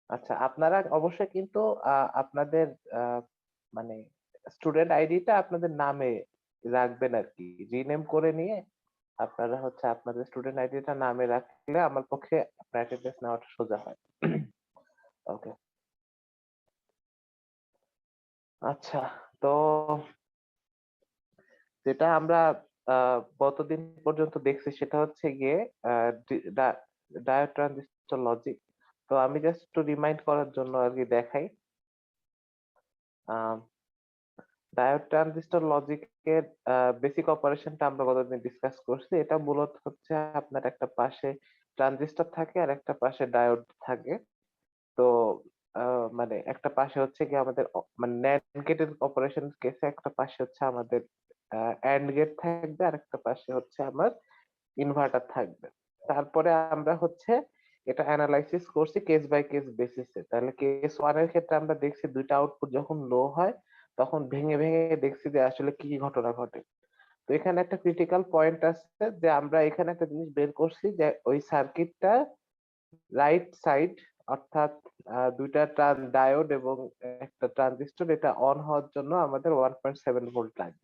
আচ্ছা, আপনারা অবশ্যই কিন্তু আপনাদের মানে স্টুডেন্ট আইডিটা আপনাদের নামে রাখবেন আরকি। রিনেম করে নিয়ে আপনারা হচ্ছে আপনাদের স্টুডেন্ট আইডিটা নামে রাখলে আমার পক্ষে আপনার অ্যাটেন্ডেন্স নেওয়াটা সোজা হয়। ওকে। আচ্ছা, তো যেটা আমরা গতদিন পর্যন্ত দেখছি সেটা হচ্ছে গিয়ে আ ডি ডা ডায়োড ট্রানজিস্টর লজিক। তো আমি জাস্ট একটু রিমাইন্ড করার জন্য আরকি দেখাই। আ ডায়োড ট্রানজিস্টর লজিকের বেসিক অপারেশনটা আমরা গতদিন ডিসকাস করছি। এটা মূলত হচ্ছে আপনার একটা পাশে ট্রানজিস্টর থাকে আর একটা পাশে ডায়োড থাকে। তো আ মানে একটা পাশে হচ্ছে গিয়ে আমাদের মানে NAND গেটের অপারেশন কেসে একটা পাশে হচ্ছে আমাদের AND গেট থাকবে, আরেকটা পাশে হচ্ছে আমার ইনভার্টার থাকবে। তারপরে আমরা হচ্ছে এটা এনালাইসিস করছি কেস বাই কেস বেসিসে। তাহলে কেস 1 এর ক্ষেত্রে আমরা দেখছি ২ টা আউটপুট যখন লো হয়, তখন ভেঙে দেখছি যে আসলে কি ঘটনা ঘটে। তো এখানে একটা ক্রিটিক্যাল পয়েন্ট আছে যে আমরা এখানে একটা জিনিস বের করছি যে ওই সার্কিটটা রাইট সাইড অর্থাৎ ২ টা ডায়োড এবং একটা ট্রানজিস্টর এটা অন হওয়ার জন্য আমাদের 1.7 ভোল্ট লাগবে।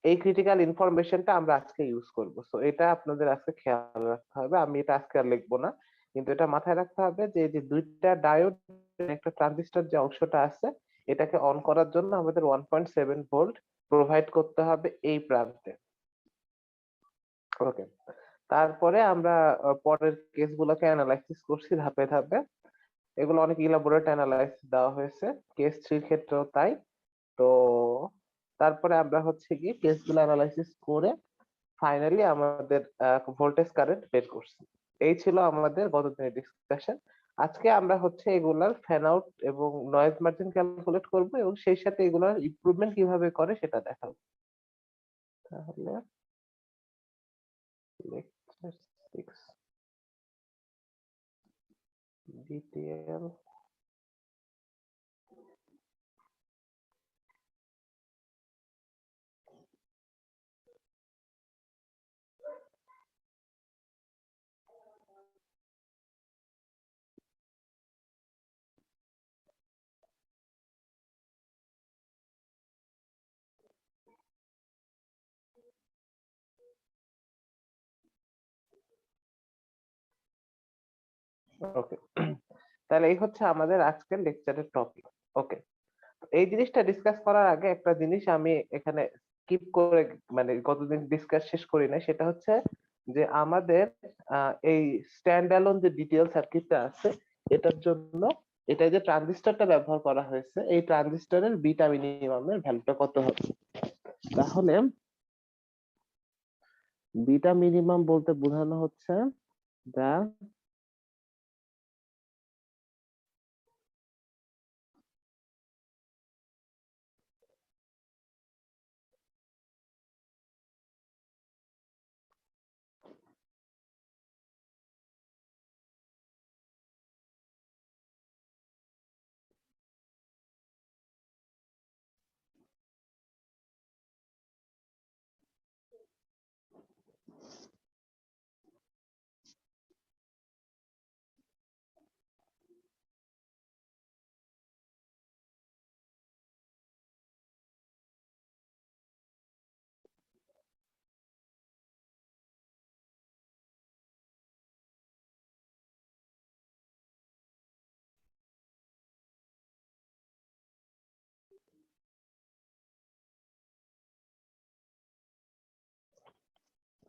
এই ক্রিটিক্যাল ইনফরমেশনটা আমরা আজকে ইউজ করব। সো এটা আপনাদের আজকে খেয়াল রাখতে হবে। আমি এটা আজকে আর লিখব না। কিন্তু এটা মাথায় রাখতে হবে যে এই যে ২ টা ডায়োড একটা ট্রানজিস্টর যে অংশটা আছে এটাকে অন করার জন্য আমাদের 1.7 ভোল্ট প্রোভাইড করতে হবে এই প্রান্তে। ওকে। তারপরে আমরা পরের কেসগুলোকে এনালাইসিস করছি ধাপে। এগুলো অনেক ইলাবোরেট এনালাইসিস দেওয়া হয়েছে। কেস 3 এর ক্ষেত্রেও তাই। তো তারপরে আমরা হচ্ছে গিয়ে কেসগুলো এনালাইসিস করে ফাইনালি আমাদের ভোল্টেজ কারেন্ট বের করছি। এই ছিল আমাদের গত দিনের ডিসকাশন। আজকে আমরা হচ্ছে এগুলার ফ্যান আউট এবং নয়েজ মার্জিন ক্যালকুলেট করব এবং সেই সাথে এগুলার ইমপ্রুভমেন্ট কিভাবে করে সেটা দেখাবো। তাহলে লেকচার 6 ডিটিএল। ওকে। তাহলে এই হচ্ছে আমাদের আজকের লেকচারের টপিক। ওকে। এই জিনিসটা ডিসকাস করার আগে একটা জিনিস আমি এখানে স্কিপ করে মানে গতদিন ডিসকাস শেষ করি নাই সেটা হচ্ছে যে আমাদের এই স্ট্যান্ড অ্যালোন যে ডিটিএল সার্কিটটা আছে এটার জন্য এটা যে ট্রানজিস্টরটা ব্যবহার করা হয়েছে এই ট্রানজিস্টরের বিটা মিনিমামের ভ্যালুটা কত হবে। তাহলে বিটা মিনিমাম বলতে বোঝানো হচ্ছে যা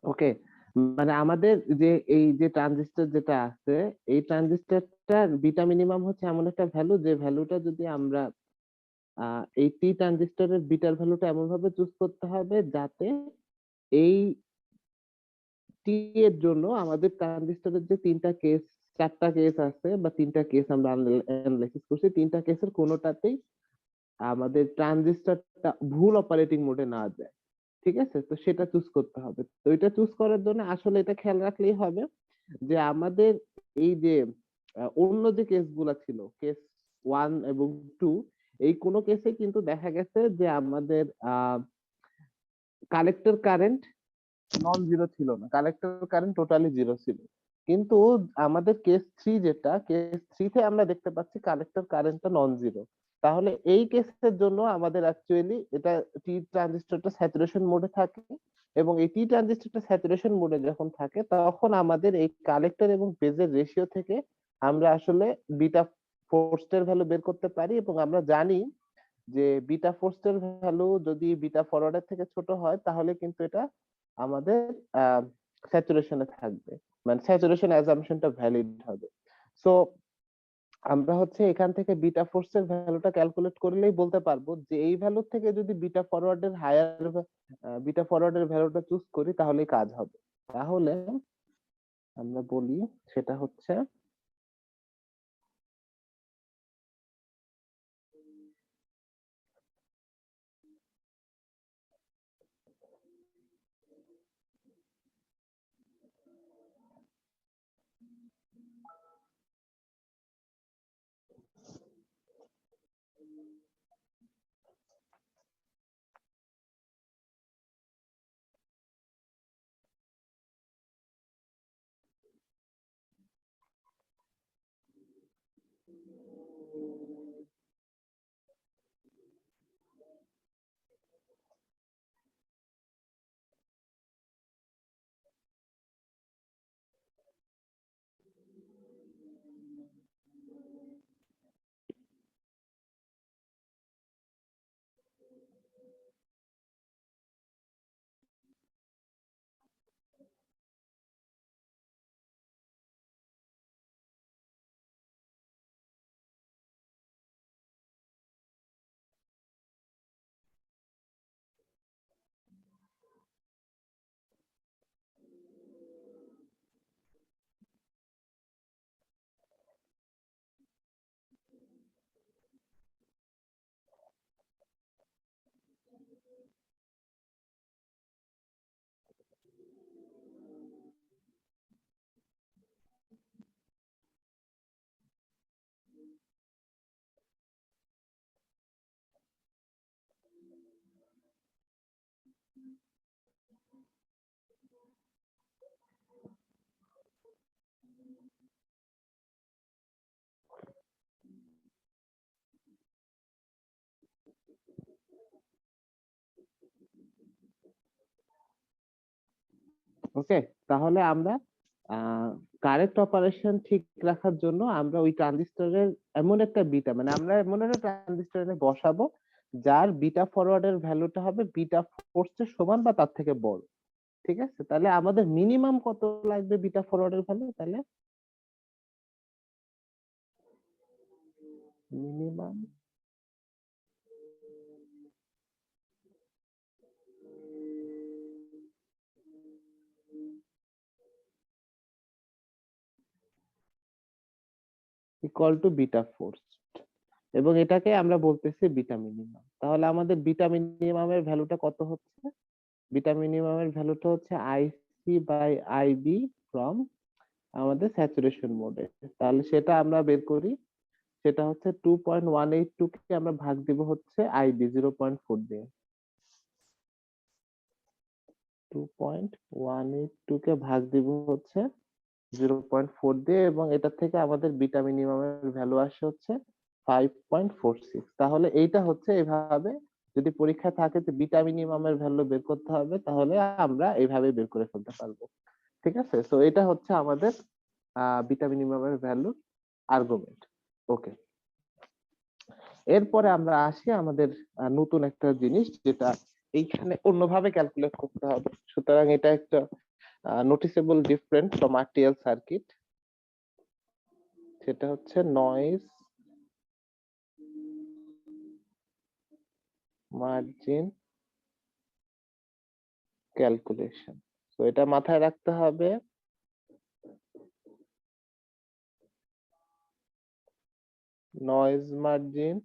ওকে, মানে আমাদের যে এই যে ট্রানজিস্টর যেটা আছে এই ট্রানজিস্টরটার বিটা মিনিমাম হচ্ছে এমন একটা ভ্যালু যে ভ্যালুটা যদি আমরা এই টি ট্রানজিস্টরের বিটার ভ্যালুটা এমন ভাবে চুজ করতে হবে যাতে এই টি এর জন্য আমাদের ট্রানজিস্টরের যে তিনটা কেস চারটা কেস আছে বা তিনটা কেস আমরা অ্যানালাইসিস করছি তিনটা কেসের কোনোটাতেই আমাদের ট্রানজিস্টরটা ভুল অপারেটিং মোডে না যায়। ঠিক আছে, তো সেটা চুজ করতে হবে। তো এটা চুজ করার জন্য আসলে এটা খেয়াল রাখলেই হবে যে আমাদের এই যে অন্য যে কেসগুলা ছিল কেস 1 এবং 2 এই কোনো কেসে কিন্তু দেখা গেছে যে আমাদের কালেক্টর কারেন্ট নন জিরো ছিল না, কালেক্টর কারেন্ট টোটালি জিরো ছিল। কিন্তু আমাদের কেস থ্রি, যেটা কেস থ্রিতে আমরা দেখতে পাচ্ছি কালেক্টর কারেন্টটা নন জিরো। তাহলে এই কেসের জন্য আমাদের অ্যাকচুয়ালি এটা টি ট্রানজিস্টরটা স্যাচুরেশন মোডে থাকে, এবং এই টি ট্রানজিস্টরটা স্যাচুরেশন মোডে যখন থাকে তখন আমাদের এই কালেক্টর এবং বেজের রেশিও থেকে আমরা আসলে বিটা ফোর্সের ভ্যালু বের করতে পারি। এবং আমরা জানি যে বিটা ফোর্সের ভ্যালু যদি বিটা ফরওয়ার্ডের থেকে ছোট হয় তাহলে কিন্তু এটা আমাদের স্যাচুরেশনে থাকবে, মানে স্যাচুরেশন অ্যাজাম্পশনটা ভ্যালিড হবে। সো আমরা হচ্ছে এখান থেকে বিটা ফোর্সের ভ্যালুটা ক্যালকুলেট করলেই বলতে পারবো যে এই ভ্যালু থেকে যদি বিটা ফরওয়ার্ডের ভ্যালুটা চুজ করি তাহলেই কাজ হবে। তাহলে আমরা বলি সেটা হচ্ছে ওকে। তাহলে আমরা কারেক্ট অপারেশন ঠিক রাখার জন্য আমরা ওই ট্রানজিস্টরের এমন একটা বিটা, মানে আমরা এমন একটা ট্রানজিস্টরে বসাবো যার বিটা ফরওয়ার্ডের ভ্যালুটা হবে বিটা ফোর্সের সমান বা তার থেকে বড়। ঠিক আছে, তাহলে আমাদের মিনিমাম কত লাগবে বিটা ফরওয়ার্ডের ভ্যালু? তাহলে minimum equal to beta force, এবং এটাকে আমরা বলতেছি বিটা মিনিমাম। তাহলে আমাদের বিটা মিনিমামের ভ্যালুটা কত হচ্ছে? বিটা মিনিমামের ভ্যালুটা হচ্ছে আইসি বাই আইবি ফ্রম আমাদের স্যাচুরেশন মোডে। তাহলে সেটা আমরা বের করি, সেটা হচ্ছে 2.182 কে আমরা ভাগ দিব হচ্ছে আইবি 0.4 দিয়ে। 2.182 কে ভাগ দিব হচ্ছে 0.4 দিয়ে, এবং এটা থেকে আমাদের বিটা মিনিমামের ভ্যালু আসে হচ্ছে 5.46। তাহলে এইটা হচ্ছে এভাবে, যদি পরীক্ষায় থাকে যে বিটা মিনিমামের ভ্যালু বের করতে হবে তাহলে আমরা এইভাবে বের করে ফেলতে পারবো। ঠিক আছে, তো এটা হচ্ছে আমাদের বিটা মিনিমামের ভ্যালু আর্গুমেন্ট। ওকে, এরপরে আমরা আসি আমাদের নতুন একটা জিনিস যেটা এইখানে অন্যভাবে ক্যালকুলেট করতে হবে। সুতরাং এটা একটা noticeable different from RTL circuit, সেটা হচ্ছে নয়েজ মার্জিন ক্যালকুলেশন। তো এটা মাথায় রাখতে হবে, নয়েজ মার্জিন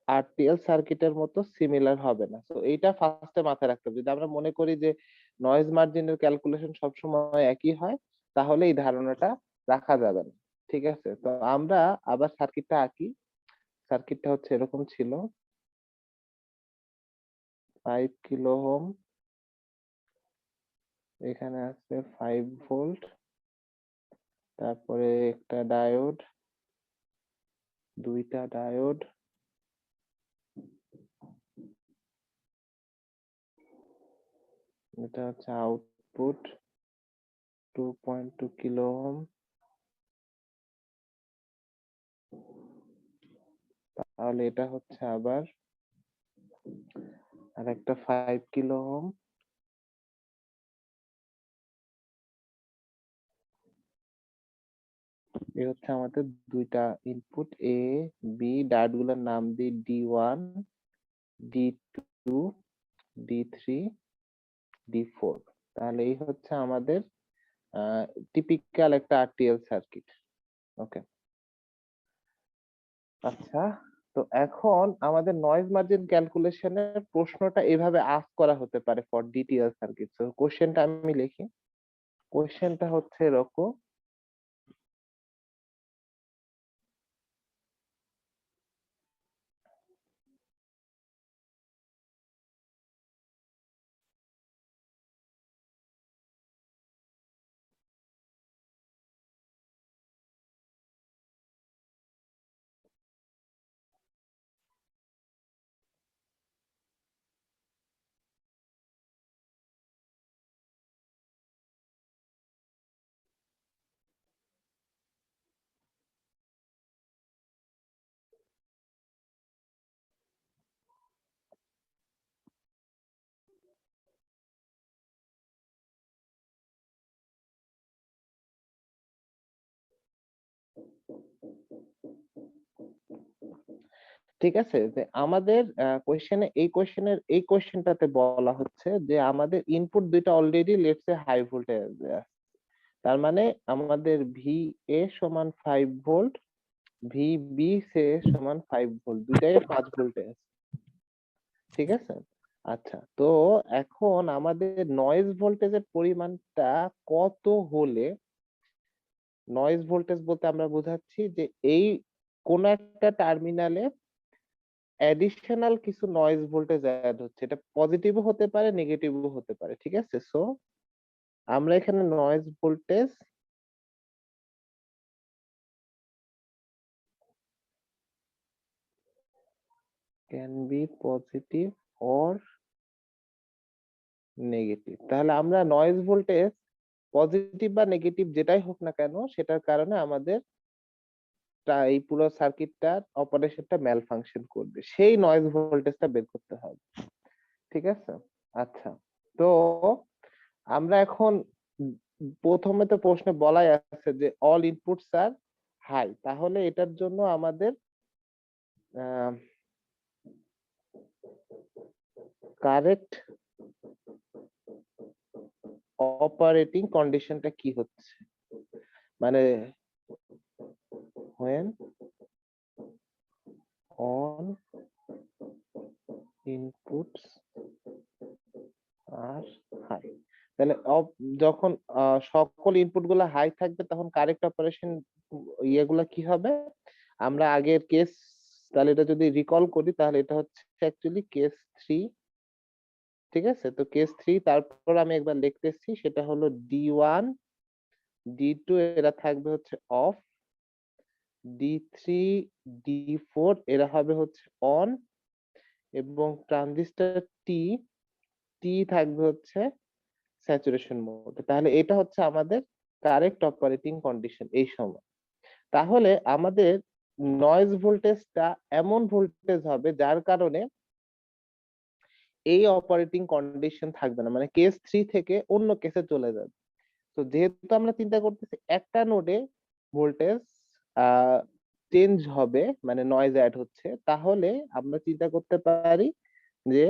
আরটিএল সার্কিটের মতো সিমিলার হবে না। তো এইটা ফার্স্টে মাথায় রাখতে হবে। যদি আমরা মনে করি যে নয়েজ মার্জিনের ক্যালকুলেশন সবসময় একই হয়, তাহলে এই ধারণাটা রাখা যাবে না। ঠিক আছে, তো আমরা আবার সার্কিটটা আঁকি। সার্কিটটা হচ্ছে এরকম ছিল, 5 কিলো ওহম, এখানে আছে 5 ভোল্ট, তারপরে একটা ডায়োড, দুইটা ডায়োড, এটা হচ্ছে আউটপুট 2.2 কিলো ওহম, তাহলে এটা হচ্ছে আবার আর একটা 5 কিলো ওহম। এই হচ্ছে আমাদের দুইটা ইনপুট, এ বি, ডায়োড গুলোর নাম দিই D1, D2, D3, D4। তাহলে এই হচ্ছে আমাদের টিপিক্যাল একটা আরটিএল সার্কিট। ওকে, আচ্ছা, তো এখন আমাদের নয়েজ মার্জিন ক্যালকুলেশনের প্রশ্নটা এভাবে আস্ক করা হতে পারে ফর ডিটিএল সার্কিট। তো কোশ্চেনটা আমি লিখি। কোশ্চেনটা হচ্ছে এরকম, ঠিক আছে, যে আমাদের কোশ্চেনে, এই কোশ্চেনটাতে বলা হচ্ছে যে আমাদের ইনপুট দুইটা already let's say high voltage, তার মানে আমাদের ভি এ সমান 5 ভোল্ট, ভি বি সে সমান 5 ভোল্ট, দুইটাই 5 ভোল্টেজ। ঠিক আছে, আচ্ছা, তো এখন আমাদের নয়েজ ভোল্টেজের পরিমাণটা কত হলে, নয়েজ ভোল্টেজ বলতে আমরা বোঝাচ্ছি যে এই কোন একটা টার্মিনালে অ্যাডিশনাল কিছু নয়েজ ভোল্টেজ অ্যাড হচ্ছে, এটা পজিটিভও হতে পারে নেগেটিভও হতে পারে। ঠিক আছে, সো আমরা এখানে noise voltage can be positive or negative, তাহলে আমরা নয়েজ ভোল্টেজ পজিটিভ বা নেগেটিভ যেটাই হোক না কেন, সেটার কারণে আমাদের এই পুরো সার্কিটটার অপারেশনটা ম্যাল ফাংশন করবে, সেই নয়েজ ভোল্টেজটা বের করতে হবে। ঠিক আছে, আচ্ছা, তো আমরা এখন প্রথমে তো প্রশ্নে বলাই আছে যে অল ইনপুটস আর হাই, তাহলে এটার জন্য আমাদের কারেক্ট অপারেটিং কন্ডিশনটা কি হচ্ছে, মানে when all inputs are high, তাহলে যখন সকল ইনপুট গুলো হাই থাকবে তখন কারেক্ট অপারেশন ইয়েগুলা কি হবে, আমরা আগের কেস, তাহলে এটা যদি রিকল করি তাহলে এটা হচ্ছে অ্যাকচুয়ালি কেস 3। ঠিক আছে, তো কেস 3, তারপর আমি একবার লিখতেছি, সেটা হলো D1, D2 এরা থাকবে হচ্ছে অফ, D3, D4 এরা হবে হচ্ছে অন, এবং ট্রানজিস্টর টি, টি থাকবে হচ্ছে স্যাচুরেশন মোড। তাহলে এটা হচ্ছে আমাদের কারেক্ট অপারেটিং কন্ডিশন এই সময়। তাহলে আমাদের নয়েজ ভোল্টেজটা এমন ভোল্টেজ হবে যার কারণে এই অপারেটিং কন্ডিশন থাকবে না, মানে কেস 3 থেকে অন্য কেসে চলে যাবে। তো যেহেতু আমরা চিন্তা করতেছি একটা নোডে ভোল্টেজ চেঞ্জ হবে, মানে নয়েজ অ্যাড হচ্ছে, তাহলে আমরা চিন্তা করতে পারি যে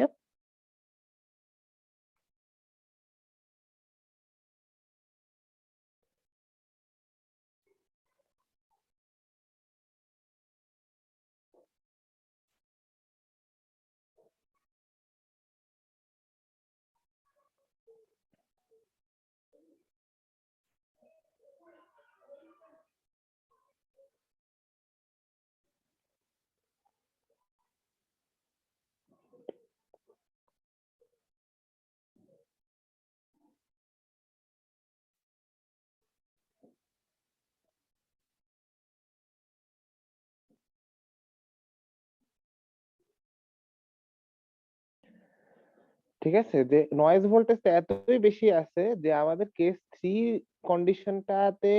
ঠিক আছে, যে নয়েজ ভোল্টেজটা এতই বেশি আছে যে আমাদের কেস 3 কন্ডিশনটাতে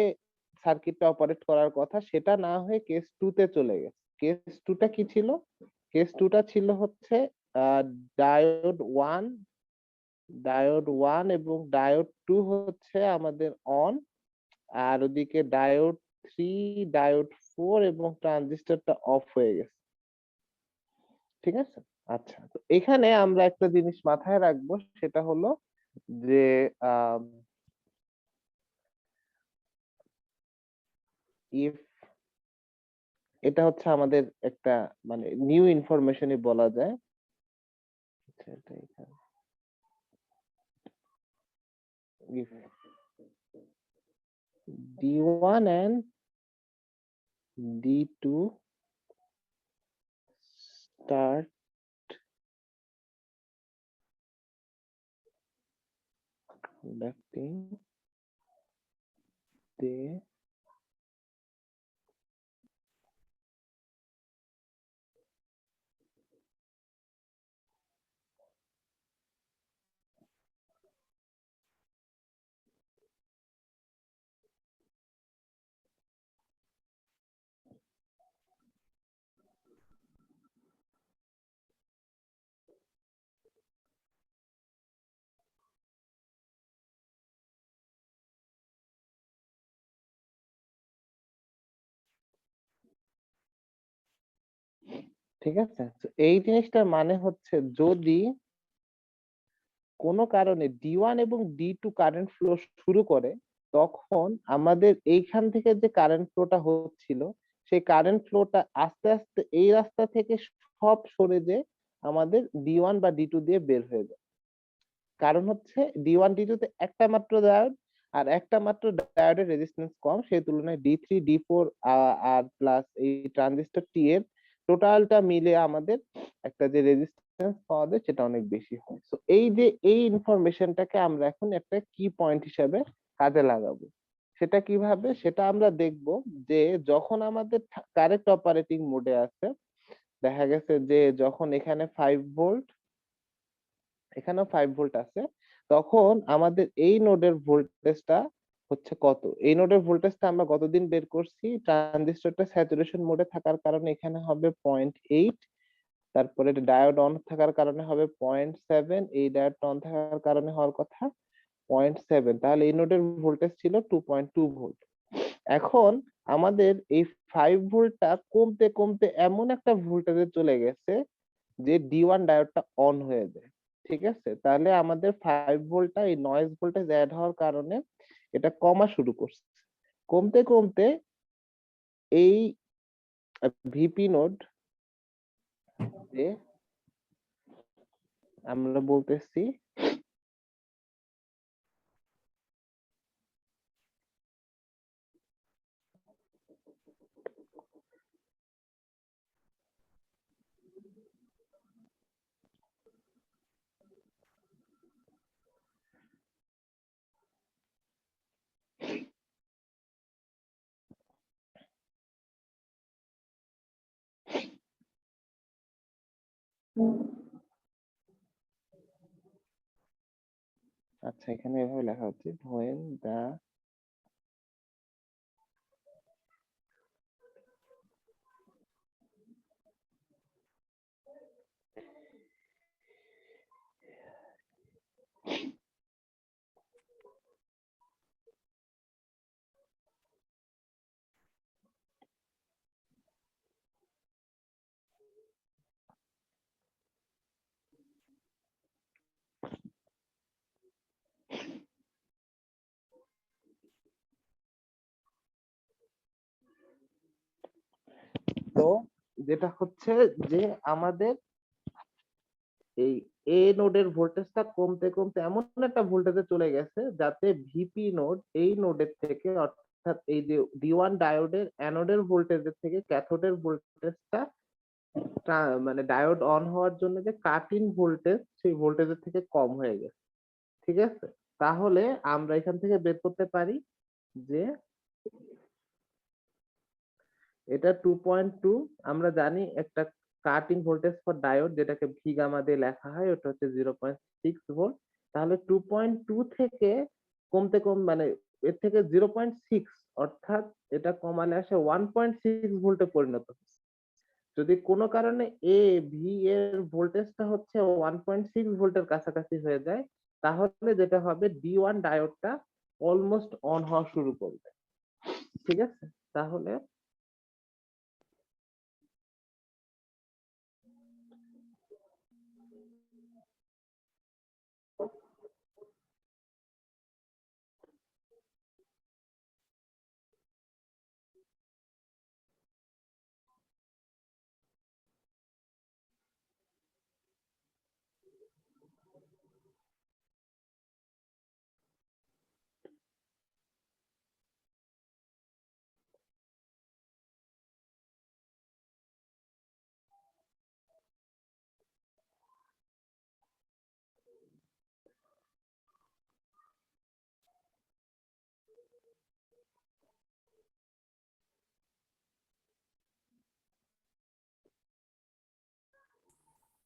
সার্কিটটা অপারেট করার কথা, সেটা না হয়ে কেস 2 তে চলে গেছে। কেস 2 টা কি ছিল? কেস 2 টা ছিল হচ্ছে ডায়োড 1, এবং ডায়োড 2 হচ্ছে আমাদের অন, আর ওদিকে ডায়োড 3, ডায়োড 4 এবং ট্রানজিস্টরটা অফ হয়ে গেছে। ঠিক আছে? আচ্ছা, তো এখানে আমরা একটা জিনিস মাথায় রাখবো, সেটা হলো যে ইফ এটা হচ্ছে আমাদের একটা মানে নিউ ইনফরমেশনই বলা যায়। আচ্ছা, এটা এখানে if D1 and D2 start conducting, they ঠিক আছে, তো এই জিনিসটার মানে হচ্ছে যদি কোনো কারণে D1 এবং D2 কারেন্ট ফ্লো শুরু করে, তখন আমাদের এইখান থেকে যে কারেন্ট ফ্লোটা হচ্ছিল, সেই কারেন্ট ফ্লোটা আস্তে আস্তে এই রাস্তা থেকে সব সরে যে আমাদের D1 বা D2 দিয়ে বের হয়ে যায়। কারণ হচ্ছে D1 D2 তে একটা মাত্র ডায়োড, আর একটা মাত্র ডায়োডের রেজিস্ট্যান্স কম, সেই তুলনায় D3 D4 আর প্লাস এই ট্রানজিস্টর টি এর টোটালটা মিলে আমাদের একটা যে রেজিস্ট্যান্স পাওয়া যায় সেটা অনেক বেশি হয়। তো এই যে এই ইনফরমেশনটাকে আমরা এখন একটা কি পয়েন্ট হিসাবে কাজে লাগাবো, সেটা কিভাবে সেটা আমরা দেখব। যে যখন আমাদের কারেক্ট অপারেটিং মোডে আছে, দেখা গেছে যে যখন এখানে 5 ভোল্ট, এখানেও 5 ভোল্ট আছে, তখন আমাদের এই নোডের ভোল্টেজটা হচ্ছে কত? এই নোডের ভোল্টেজটা আমরা গতদিন বের করছি, ট্রানজিস্টরটা স্যাচুরেশন মোডে থাকার কারণে এখানে হবে 0.8, তারপরে ডায়োড অন থাকার কারণে হবে 0.7, এই ডায়োড অন থাকার কারণে হওয়ার কথা 0.7, তাহলে এই নোডের ভোল্টেজ ছিল 2.2 ভোল্ট। এখন আমাদের এই 5 ভোল্টটা কমতে কমতে এমন একটা ভোল্টেজে চলে গেছে যে D1 ডায়োডটা অন হয়ে যায়। ঠিক আছে, তাহলে আমাদের 5 ভোল্টটা এই নয়েজ ভোল্টেজ অ্যাড হওয়ার কারণে এটা কমা শুরু করছে। কমতে কমতে এই ভিপি নোড যে আমরা বলতেছি, আচ্ছা এখানে এভাবে লেখা হচ্ছে when the তো যেটা হচ্ছে যে আমাদের এই এ নোডের ভোল্টেজটা কমতে কমতে এমন একটা ভোল্টেজে চলে গেছে যাতে ভিপি নোড এই নোডের থেকে, অর্থাৎ এই যে D1 ডায়োডের অ্যানোডের ভোল্টেজের থেকে ক্যাথোডের ভোল্টেজটা মানে ডায়োড অন হওয়ার জন্য যে কাট ইন ভোল্টেজ, সেই ভোল্টেজের থেকে কম হয়ে গেছে। ঠিক আছে, তাহলে আমরা এখান থেকে বের করতে পারি যে এটা 2.2, আমরা জানি একটা কাটিং ভোল্টেজ ফর ডায়োড, যেটাকে ভি গামা দিয়ে লেখা হয়, ওটা হচ্ছে 0.6 ভোল্ট। তাহলে 2.2 থেকে মানে এর থেকে 0.6, অর্থাৎ এটা কমালে আসে 1.6 ভোল্টে পরিণত হচ্ছে। যদি কোনো কারণে এ ভি এর ভোল্টেজটা হচ্ছে 1.6 ভোল্টের কাছাকাছি হয়ে যায়, তাহলে যেটা হবে ডি1 ডায়োডটা অলমোস্ট অন হওয়া শুরু করবে। ঠিক আছে, তাহলে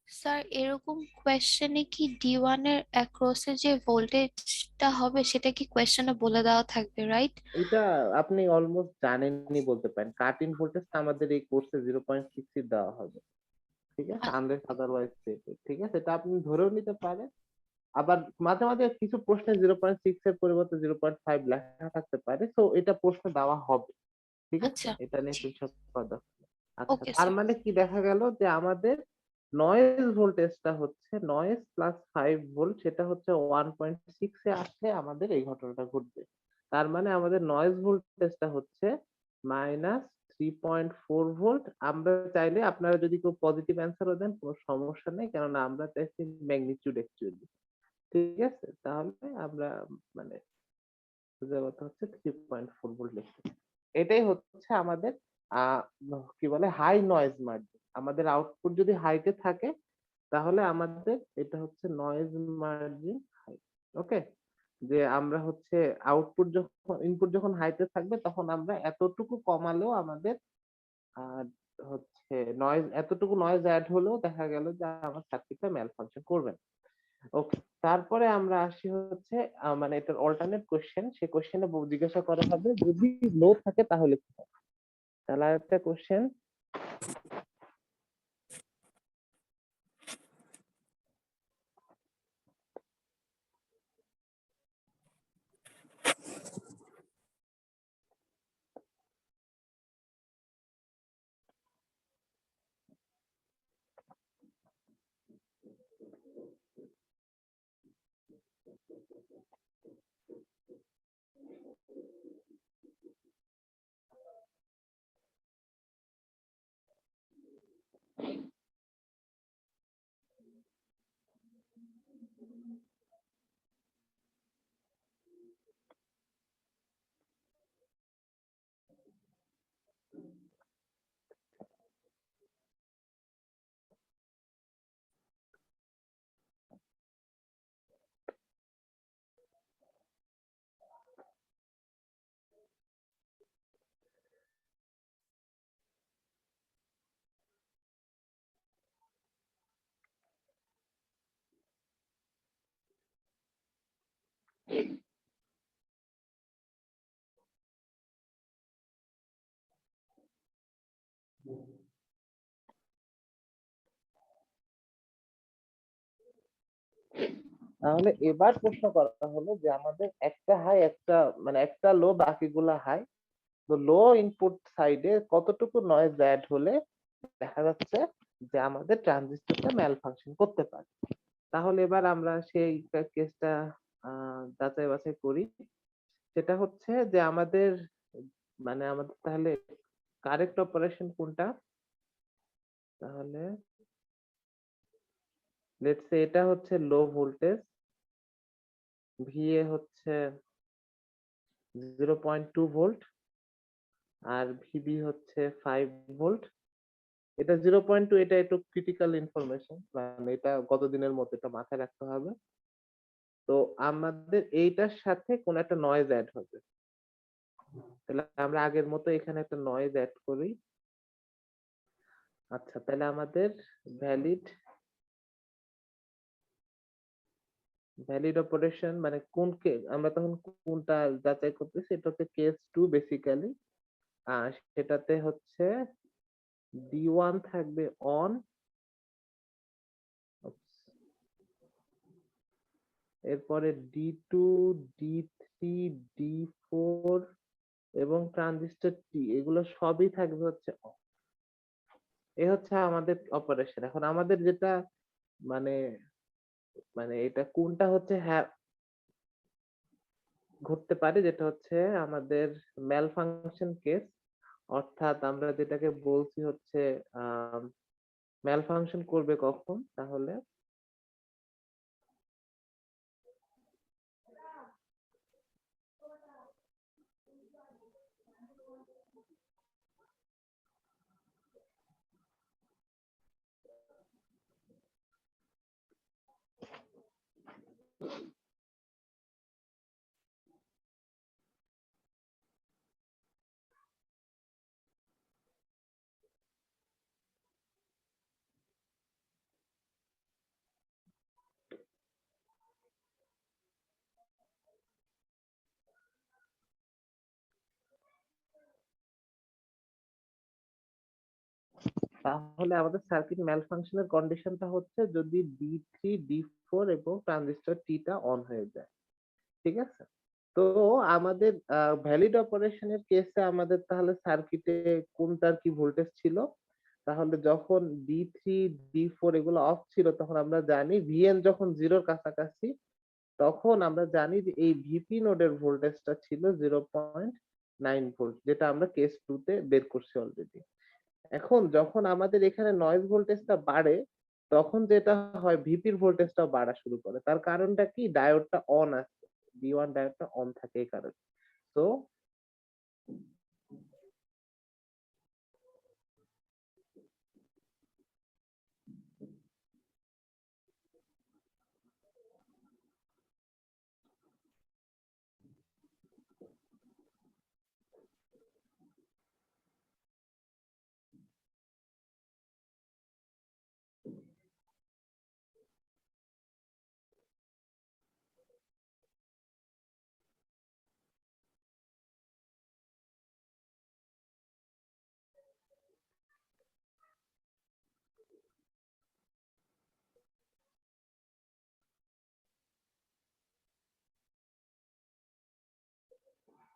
স্যার এরকম কোয়েশ্চেনে কি ডি1 এর অ্যাক্রসে যে ভোল্টেজটা হবে সেটা কি কোয়েশ্চেনে বলে দেওয়া থাকবে, রাইট? এটা আপনি অলমোস্ট জানেনই বলতে পারেন। কাট ইন ভোল্টেজটা আমাদের এই কোর্সে 0.6 দেওয়া হবে। ঠিক আছে, আনলেস আদারওয়াইজ স্টেটেড। ঠিক আছে, এটা আপনি ধরেও নিতে পারেন। আবার মাঝে মাঝে কিছু প্রশ্নে 0.6 এর পরিবর্তে 0.5 লেখা থাকতে পারে, তো এটা প্রশ্ন দেওয়া হবে। ঠিক আছে, আচ্ছা, এটা নিয়ে টেনশন করার দরকার নেই। আচ্ছা, ওকে তার স্যার। মানে কি দেখা গেল যে আমাদের নয়েজ ভোল্টেজটা হচ্ছে নয়েজ প্লাস 5 ভোল্ট, সেটা হচ্ছে 1.6 এ আসলে আমাদের এই ঘটনাটা ঘটবে। তার মানে আমাদের নয়েজ ভোল্টেজটা হচ্ছে -3.4 ভোল্ট। আমরা চাইলে, আপনারা যদি কেউ পজিটিভ অ্যান্সারও দেন কোনো সমস্যা নেই, কেননা আমরা চাইছি ম্যাগনিটিউড অ্যাকচুয়ালি। ঠিক আছে, তাহলে আমরা মানে সোজা কথা হচ্ছে 3.4 ভোল্ট লিখতে। এটাই হচ্ছে আমাদের আহ কি বলে হাই নয়েজ মার্জিন। আমাদের আউটপুট যদি হাইতে থাকে, তাহলে আমাদের এটা হচ্ছে নয়েজ মার্জিন হাই। ওকে, যে আমরা হচ্ছে আউটপুট যখন ইনপুট যখন হাইতে থাকবে, তখন আমরা এতটুকু কমালেও আমাদের আহ হচ্ছে নয়েজ, এতটুকু নয়েজ অ্যাড হলেও দেখা গেল যে আমার সার্কিটটা ম্যাল ফাংশন করবে না। ওকে, তারপরে আমরা আসি হচ্ছে মানে এটার অল্টারনেট কোশ্চেন। সেই কোশ্চেনে জিজ্ঞাসা করা হবে যদি লো থাকে তাহলে কি হবে। তাহলে আরেকটা কোশ্চেন, তাহলে এবার প্রশ্ন করা হলো যে আমাদের একটা হাই, একটা মানে একটা লো, বাকিগুলা হাই। তো লো ইনপুট সাইডে কতটুকু নয়েজ অ্যাড হলে দেখা যাচ্ছে যে আমাদের ট্রানজিস্টরটা ম্যাল ফাংশন করতে পারে। তাহলে এবার আমরা সেই কেসটা যাচাই বাছাই করি। সেটা হচ্ছে যে আমাদের আমাদের তাহলে কারেক্ট অপারেশন কোনটা? তাহলে লেটস সে এটা হচ্ছে লো ভোল্টেজ, ভিএ হচ্ছে 0.2 ভোল্ট, আর ভিবি হচ্ছে 5 ভোল্ট। এটা 0.2, এটা একটু ক্রিটিক্যাল ইনফরমেশন, মানে এটা গত দিনের মতো, এটা মাথায় রাখতে হবে। তো আমাদের এইটার সাথে কোন একটা নয়েজ অ্যাড হবে। তাহলে আমরা আগের মতো এখানে একটা নয়েজ অ্যাড করি। আচ্ছা, তাহলে আমাদের ভ্যালিড ভ্যালিড অপারেশন মানে আমরা তখন কোনটা যাচাই করতেছি, এটা হচ্ছে কেস টু বেসিক্যালি। সেটাতে হচ্ছে ডি ওয়ান থাকবে অন, এরপরে d two, d three, d four এবং ট্রানজিস্টর টি, এগুলো সবই থাকবে হচ্ছে অফ। এ হচ্ছে আমাদের অপারেশন। এখন আমাদের যেটা মানে মানে এটা কোনটা হচ্ছে হ্যাঁ ঘটতে পারে, যেটা হচ্ছে আমাদের ম্যাল ফাংশন কেস, অর্থাৎ আমরা যেটাকে বলছি হচ্ছে ম্যাল ফাংশন করবে কখন তাহলে। তাহলে আমাদের সার্কিট ম্যাল ফাংশনের কন্ডিশনটা হচ্ছে যদি ডি থ্রি, ডি ফোর এবং ট্রানজিস্টর টিটা অন হয়ে যায়। ঠিক আছে, তো আমাদের ভ্যালিড অপারেশনের কেসে আমাদের তাহলে সার্কিটে কোনটার কি ভোল্টেজ ছিল, তাহলে যখন ডি থ্রি, ডি ফোর এগুলো অফ ছিল তখন আমরা জানি ভিএন যখন জিরোর কাছাকাছি, তখন আমরা জানি যে এই ভিপি নোডের ভোল্টেজটা ছিল 0.9 ভোল্ট, যেটা আমরা কেস টু তে বের করছি অলরেডি। এখন যখন আমাদের এখানে নয়েজ ভোল্টেজটা বাড়ে, তখন যেটা হয় ভিপির ভোল্টেজটাও বাড়া শুরু করে। তার কারণটা কি, ডায়োডটা অন আছে, ডি ওয়ান ডায়োডটা অন থাকে এই কারণে। তো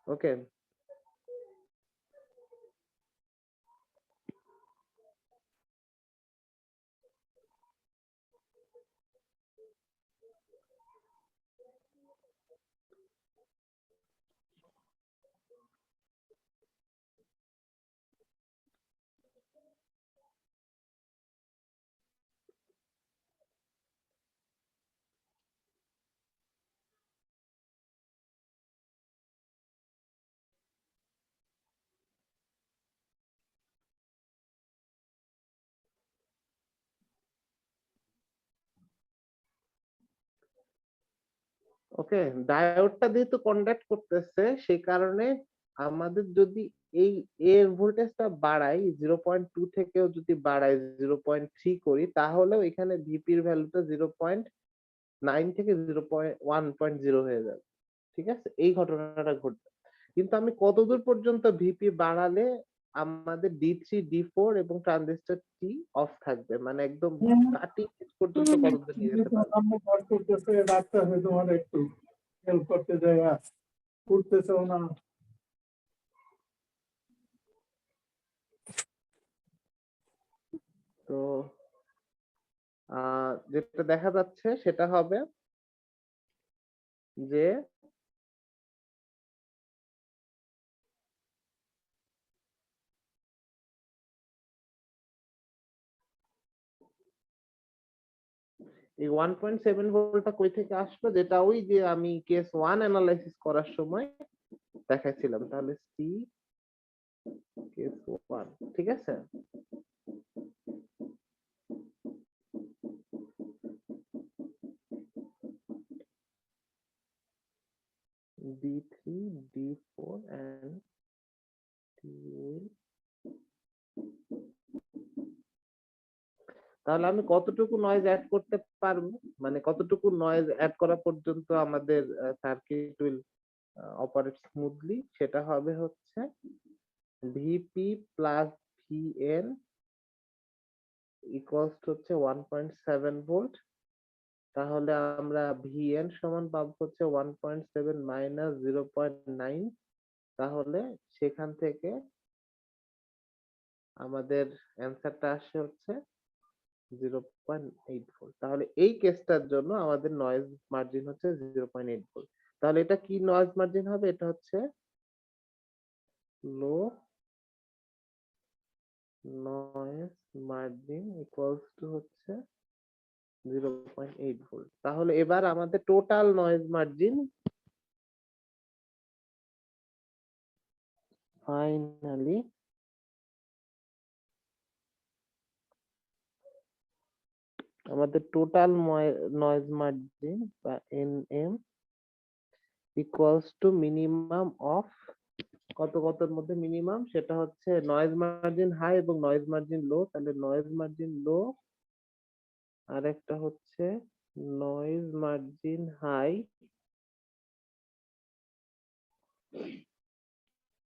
ওকে, ওকে, ডায়োডটা যেহেতু কন্ডাক্ট করতেছে সেই কারণে আমাদের যদি এই এর ভোল্টেজটা বাড়াই 0.2 থেকেও যদি বাড়াই 0.3 করি, তাহলেও এখানে ভিপির ভ্যালুটা 0.9 থেকে 0.1.0 হয়ে যাবে। ঠিক আছে, এই ঘটনাটা ঘটবে। কিন্তু আমি কতদূর পর্যন্ত ভিপি বাড়ালে আমাদের ডি থ্রি, ডি ফোর এবং ট্রানজিস্টর টি অফ থাকবে, মানে একদম কাটিং পর্যন্ত কতদূর নিয়ে যেতে পারবে? সামনে কাজ করতেছে, ডাকতেছে তোমার একটু হেল্প করতে যায়, উঠতেছেও না। তো যেটা দেখা যাচ্ছে সেটা হবে যে এই 1.7 ভোল্টটা কই থেকে আসলো, যেটা ওই যে আমি কেস ওয়ান অ্যানালাইসিস করার সময় দেখাইছিলাম। তাহলে সি কেস ওয়ান, ঠিক আছে। D3, D4 and D তাহলে আমি কতটুকু নয়েজ অ্যাড করতে পারবো, মানে কতটুকু নয়েজ অ্যাড করা পর্যন্ত আমাদের সার্কিট উইল অপারেট স্মুথলি, সেটা হবে হচ্ছে ভিপি প্লাস ভিএন ইকুয়ালস হচ্ছে 1.7 ভোল্ট। তাহলে আমরা ভিএন সমান পাবো হচ্ছে 1.7 মাইনাস 0.9। তাহলে সেখান থেকে আমাদের অ্যান্সারটা আসে হচ্ছে 0.8 ভোল্ট। তাহলে এই কেসটার জন্য আমাদের নয়েজ মার্জিন হচ্ছে 0.8 ভোল্ট। তাহলে এটা কি নয়েজ মার্জিন হবে? এটা হচ্ছে low noise margin equals to হচ্ছে 0.8 ভোল্ট। তাহলে এবার আমাদের টোটাল নয়েজ মার্জিন ফাইনালি আমাদের টোটাল নয়েজ মার্জিন বা NM equals to minimum of কতর মধ্যে মিনিমাম, সেটা হচ্ছে নয়েজ মার্জিন হাই এবং নয়েজ মার্জিন লো। তাহলে নয়েজ মার্জিন লো আর একটা হচ্ছে নয়েজ মার্জিন হাই।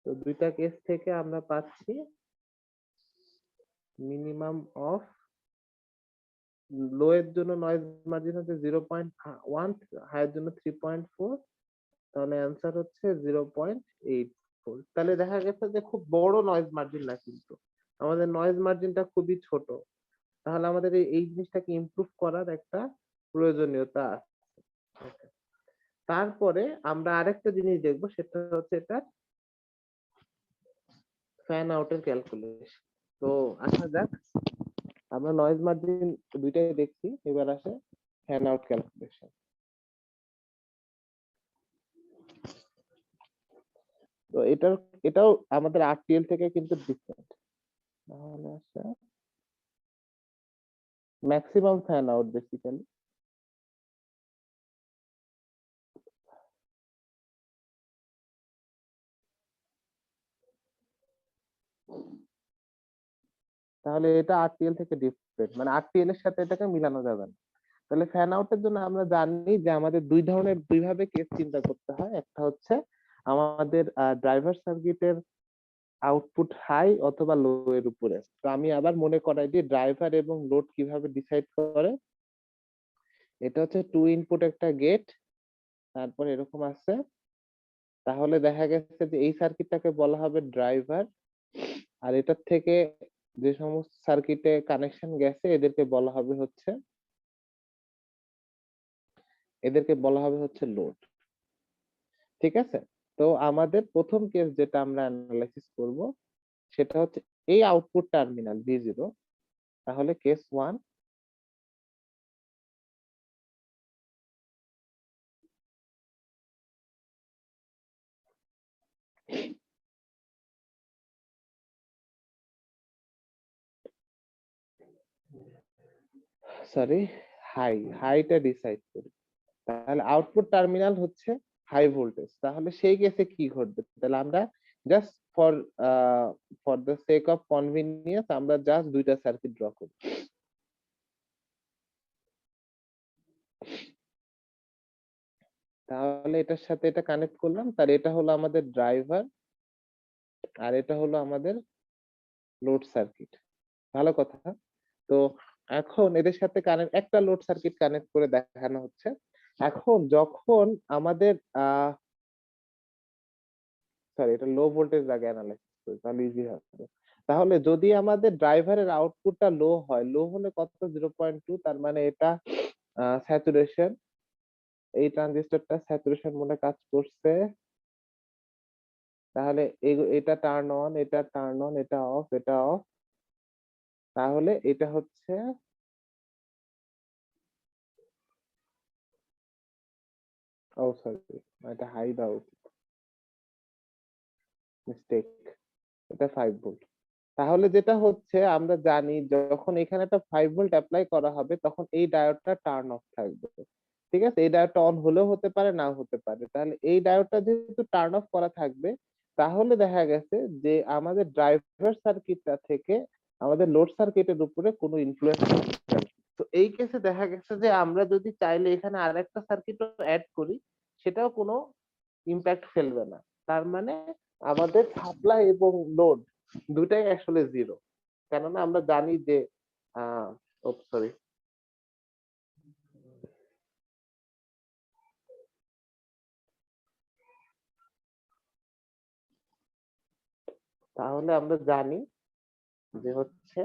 তো দুইটা কেস থেকে আমরা পাচ্ছি মিনিমাম অফ লো এর জন্য নয়েজ মার্জিন হচ্ছে 0.1, হাই এর জন্য 3.4। তাহলে অ্যান্সার হচ্ছে 0.8 ভোল্ট। তাহলে দেখা গেছে যে খুব বড় নয়েজ মার্জিন না, কিন্তু আমাদের নয়েজ মার্জিনটা খুবই ছোট। তাহলে আমাদের এই জিনিসটাকে ইমপ্রুভ করার একটা প্রয়োজনীয়তা আছে। তারপরে আমরা আরেকটা জিনিস দেখবো, সেটা হচ্ছে এটা ফ্যান আউটের ক্যালকুলেশন। তো আসা যাক, আমরা নয়েজ মার্জিন দুইটাই দেখছি, এবার আসে ফ্যান আউট ক্যালকুলেশন। তো এটাও আমাদের আরটিএল থেকে কিন্তু ডিফারেন্ট। তাহলে আসে ম্যাক্সিমাম ফ্যান আউট বেসিক্যালি। তাহলে এটা আরটিএল থেকে ডিফারেন্ট, মানে আরটিএল এর সাথে এটাকে মিলানো যাবে না। তাহলে ফ্যান আউটের জন্য আমরা জানি যে আমাদের দুই ভাবে কেস চিন্তা করতে হয়। একটা হচ্ছে আমাদের ড্রাইভার সার্কিটের আউটপুট হাই অথবা লো এর উপরে। তো আমি আবার মনে করাই দিই ড্রাইভার এবং লোড কিভাবে ডিসাইড করে। এটা হচ্ছে 2 ইনপুট একটা গেট, তারপর এরকম আছে। তাহলে দেখা গেছে যে এই সার্কিটটাকে বলা হবে ড্রাইভার, আর এটার থেকে যে সমস্ত সার্কিটে কানেকশন গেছে এদেরকে বলা হবে হচ্ছে লোড। ঠিক আছে? তো আমাদের প্রথম কেস যেটা আমরা অ্যানালাইসিস করব সেটা হচ্ছে এই আউটপুট টার্মিনাল V0। তাহলে কেস 1, সরি, হাইটা ডিসাইড করি। তাহলে আউটপুট টার্মিনাল হচ্ছে হাই ভোল্টেজ। তাহলে সেই কেসে কি ঘটবে? তাহলে আমরা just for the sake of convenience আমরা জাস্ট দুইটা সার্কিট ড্র করি। তাহলে এটার সাথে এটা কানেক্ট করলাম, তার এটা হলো আমাদের ড্রাইভার আর এটা হলো আমাদের লোড সার্কিট। ভালো কথা। তো এখন এদের সাথে একটা লোড সার্কিট কানেক্ট করে দেখানো হচ্ছে। এখন যখন আমাদের সরি, এটা লো ভোল্টেজ আগে অ্যানালাইসিস করি, তাহলে ইজি হবে। তাহলে যদি আমাদের ড্রাইভারের আউটপুটটা লো হয়, লো হলে কত? 0.2। তার মানে এটা স্যাচুরেশন, এই ট্রানজিস্টরটা স্যাচুরেশন মোডে কাজ করছে। তাহলে এটা টার্ন অন, এটা টার্ন অন, এটা অফ, এটা অফ। তাহলে এটা হচ্ছে সরি, এটা হাই দাও, মিস্টেক, এটা 5 ভোল্ট। তাহলে যেটা হচ্ছে আমরা জানি যখন এখানে একটা 5 ভোল্ট অ্যাপ্লাই করা হবে তখন এই ডায়োডটা টার্ন অফ থাকবে। ঠিক আছে? এই ডায়োডটা অন হলেও হতে পারে, নাও হতে পারে। তাহলে এই ডায়োডটা যেহেতু টার্ন অফ করা থাকবে, তাহলে দেখা গেছে যে আমাদের ড্রাইভার সার্কিটটা থেকে আমাদের লোড সার্কিটের উপরে কোনো ইনফ্লুয়েন্স করবে না। তো এই কেসে দেখা গেছে যে আমরা যদি চাইলে এখানে আরেকটা সার্কিটও অ্যাড করি, সেটাও কোনো ইম্প্যাক্ট ফেলবে না। তার মানে আমাদের সাপ্লাই এবং লোড দুটাই আসলে জিরো। কেননা আমরা জানি যে সরি, তাহলে আমরা জানি যে হচ্ছে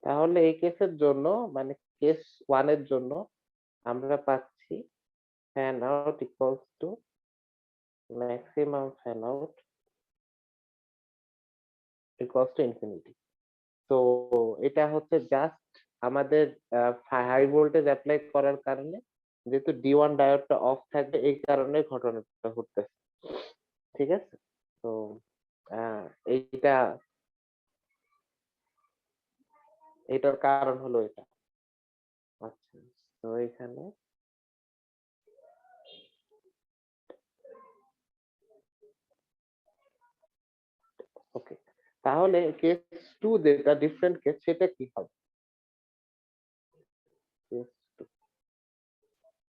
তাহলে এই কেসের জন্য মানে কেস ওয়ান এর জন্য আমরা পাচ্ছি fan out equals to maximum fan out equals to infinity. তো এটা হচ্ছে জাস্ট আমাদের হাই ভোল্টেজ অ্যাপ্লাই করার কারণে, যেহেতু D1 ডায়োডটা অফ থাকবে, এই কারণে ঘটনাটা ঘটতেছে। ঠিক আছে, তো আহ, এইটা এটার কারণ হলো এটা। আচ্ছা, তো এখানে ওকে, তাহলে কেস টু যেটা ডিফারেন্ট কেস, সেটা কি হবে?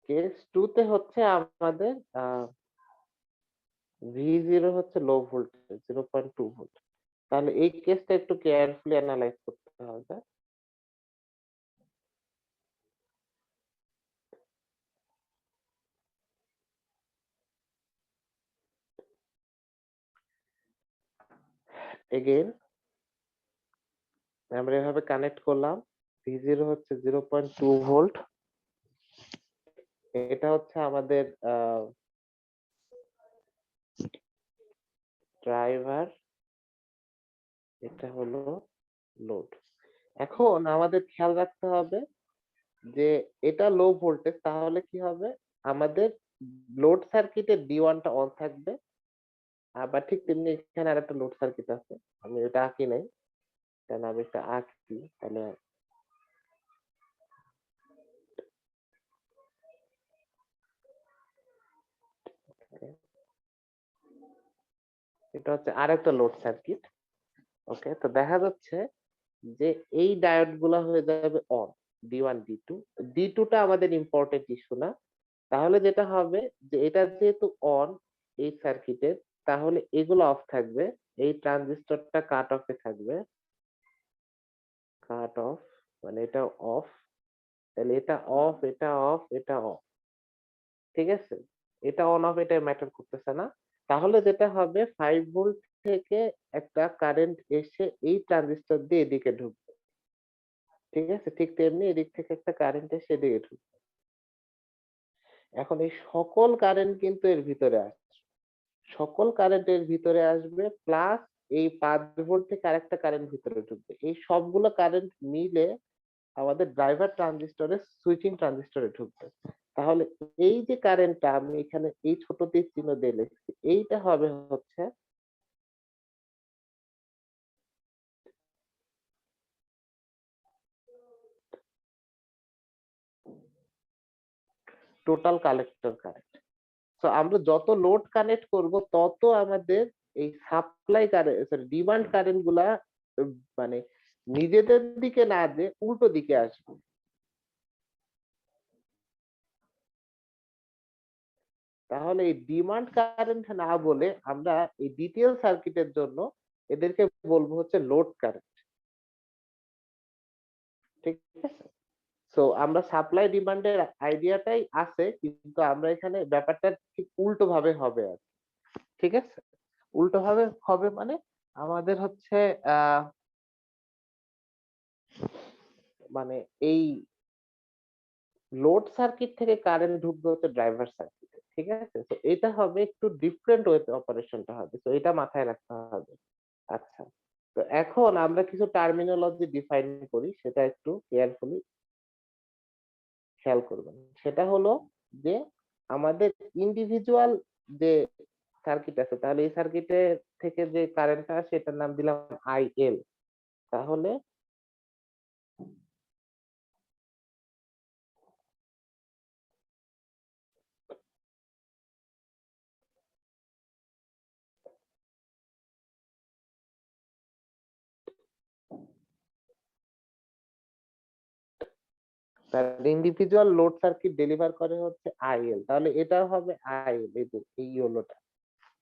কেস টু তে হচ্ছে আমাদের V0 হচ্ছে লো ভোল্টেজ 0.2 ভোল্ট। তাহলে এই কেসটা একটু কেয়ারফুলি অ্যানালাইজ করতে হবে। এগেইন আমরা এভাবে কানেক্ট করলাম, V0 হচ্ছে 0.2 ভোল্ট, এটা হচ্ছে আমাদের ড্রাইভার, এটা হলো লোড। এখন আমাদের খেয়াল রাখতে হবে যে এটা লো ভোল্টেজ, তাহলে কি হবে, আমাদের লোড সার্কিটের D1টা অন থাকবে। আবার ঠিক তেমনি এখানে আর একটা লোড সার্কিট আছে, আমি এটা আঁকি নাই, কারণ আমি এটা আঁকি তাহলে এটা হচ্ছে আরেকটা লোড সার্কিট। ওকে, তো দেখা যাচ্ছে যে এই ডায়োড গুলা হয়ে যাবে অন, D1 D2। D2টা আমাদের ইম্পর্টেন্ট ইস্যু না। তাহলে যেটা হবে যে এটা যেহেতু অন এই সার্কিটের, তাহলে এগুলো অফ থাকবে, এই ট্রানজিস্টরটা কাট অফে থাকবে, কাট অফ মানে এটা অফ, তাহলে এটা অফ, এটা অফ, এটা অফ। ঠিক আছে, এটা অন অফ এটা ম্যাটার করতেছে না। তাহলে যেটা হবে 5 ভোল্ট থেকে একটা কারেন্ট এসে এই ট্রানজিস্টর দিয়ে এদিকে ঢুকবে। ঠিক আছে, ঠিক তেমনি এদিক থেকে একটা কারেন্ট এসে এদিকে ঢুকবে। এখন এই সকল কারেন্ট কিন্তু এর ভিতরে আসবে, সকল কারেন্ট এর ভিতরে আসবে, প্লাস এই 5 ভোল্ট থেকে আরেকটা কারেন্ট ভিতরে ঢুকবে। এই সবগুলো কারেন্ট মিলে আমাদের ড্রাইভার ট্রানজিস্টরে সুইচিং ট্রানজিস্টরে ঢুকবে। তাহলে এই যে কারেন্টটা আমি এখানে এই ছোট তীর চিহ্ন দিয়ে লিখছি, এইটা হবে হচ্ছে টোটাল কালেক্টর কারেন্ট। তো আমরা যত লোড কানেক্ট করব তত আমাদের এই supply current sorry demand current গুলা মানে নিজেদের দিকে না যে উল্টো দিকে আসবে। তাহলে এই ডিমান্ড কারেন্ট না বলে আমরা এই ডিটেল সার্কিটের জন্য এদেরকে বলবো হচ্ছে লোড কারেন্ট। ঠিক আছে? তো আমরা সাপ্লাই ডিমান্ডের আইডিয়াটাই আছে, কিন্তু আমরা এখানে ব্যাপারটা ঠিক উল্টো ভাবে হবে আর কি। ঠিক আছে? উল্টো ভাবে হবে মানে আমাদের হচ্ছে মানে এই লোড সার্কিট থেকে কারেন্ট ঢুকবে হচ্ছে ড্রাইভার সার্কিটে। ঠিক আছে? তো এটা হবে একটু ডিফারেন্ট ওয়েতে অপারেশনটা হবে, তো এটা মাথায় রাখতে হবে। আচ্ছা, তো এখন আমরা কিছু টার্মিনোলজি ডিফাইন করি, সেটা একটু কেয়ারফুলি খেয়াল করবেন। সেটা হলো যে আমাদের ইন্ডিভিজুয়াল যে সার্কিট আছে, তাহলে এই সার্কিটের থেকে যে কারেন্টটা আসে এটার নাম দিলাম আইএল। তাহলে তার ইন্ডিভিজুয়াল লোড সার্কিট ডেলিভার করে হচ্ছে আইএল, তাহলে এটা হবে আইএল। এই যে এই হলোটা,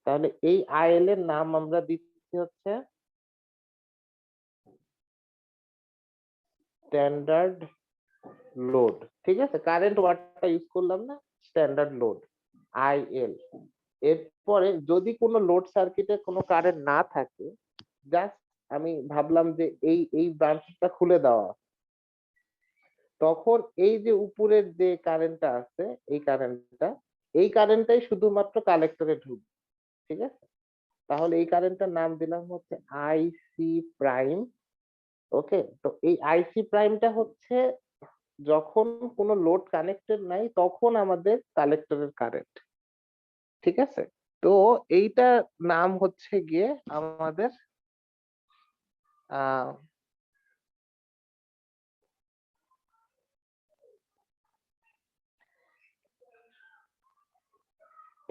তাহলে এই আইএল এর নাম আমরা দিচ্ছি হচ্ছে স্ট্যান্ডার্ড লোড। ঠিক আছে? কারেন্ট ওয়ার্ডটা ইউজ করলাম না, স্ট্যান্ডার্ড লোড আইএল। এরপরে যদি কোনো লোড সার্কিটে কোনো কারেন্ট না থাকে, জাস্ট আমি ভাবলাম যে এই ব্রাঞ্চটা খুলে দেওয়া, তখন এই যে উপরের যে কারেন্টটা আছে এই কারেন্টটাই শুধুমাত্র কালেক্টরে ঢুকবে। ঠিক আছে? তাহলে এই কারেন্টটার নাম দিলাম হচ্ছে আইসি প্রাইম। ওকে, তো এই আইসি প্রাইমটা হচ্ছে যখন কোনো লোড কানেক্টেড নাই তখন আমাদের কালেক্টরের কারেন্ট। ঠিক আছে? তো এইটা নাম হচ্ছে গিয়ে আমাদের আহ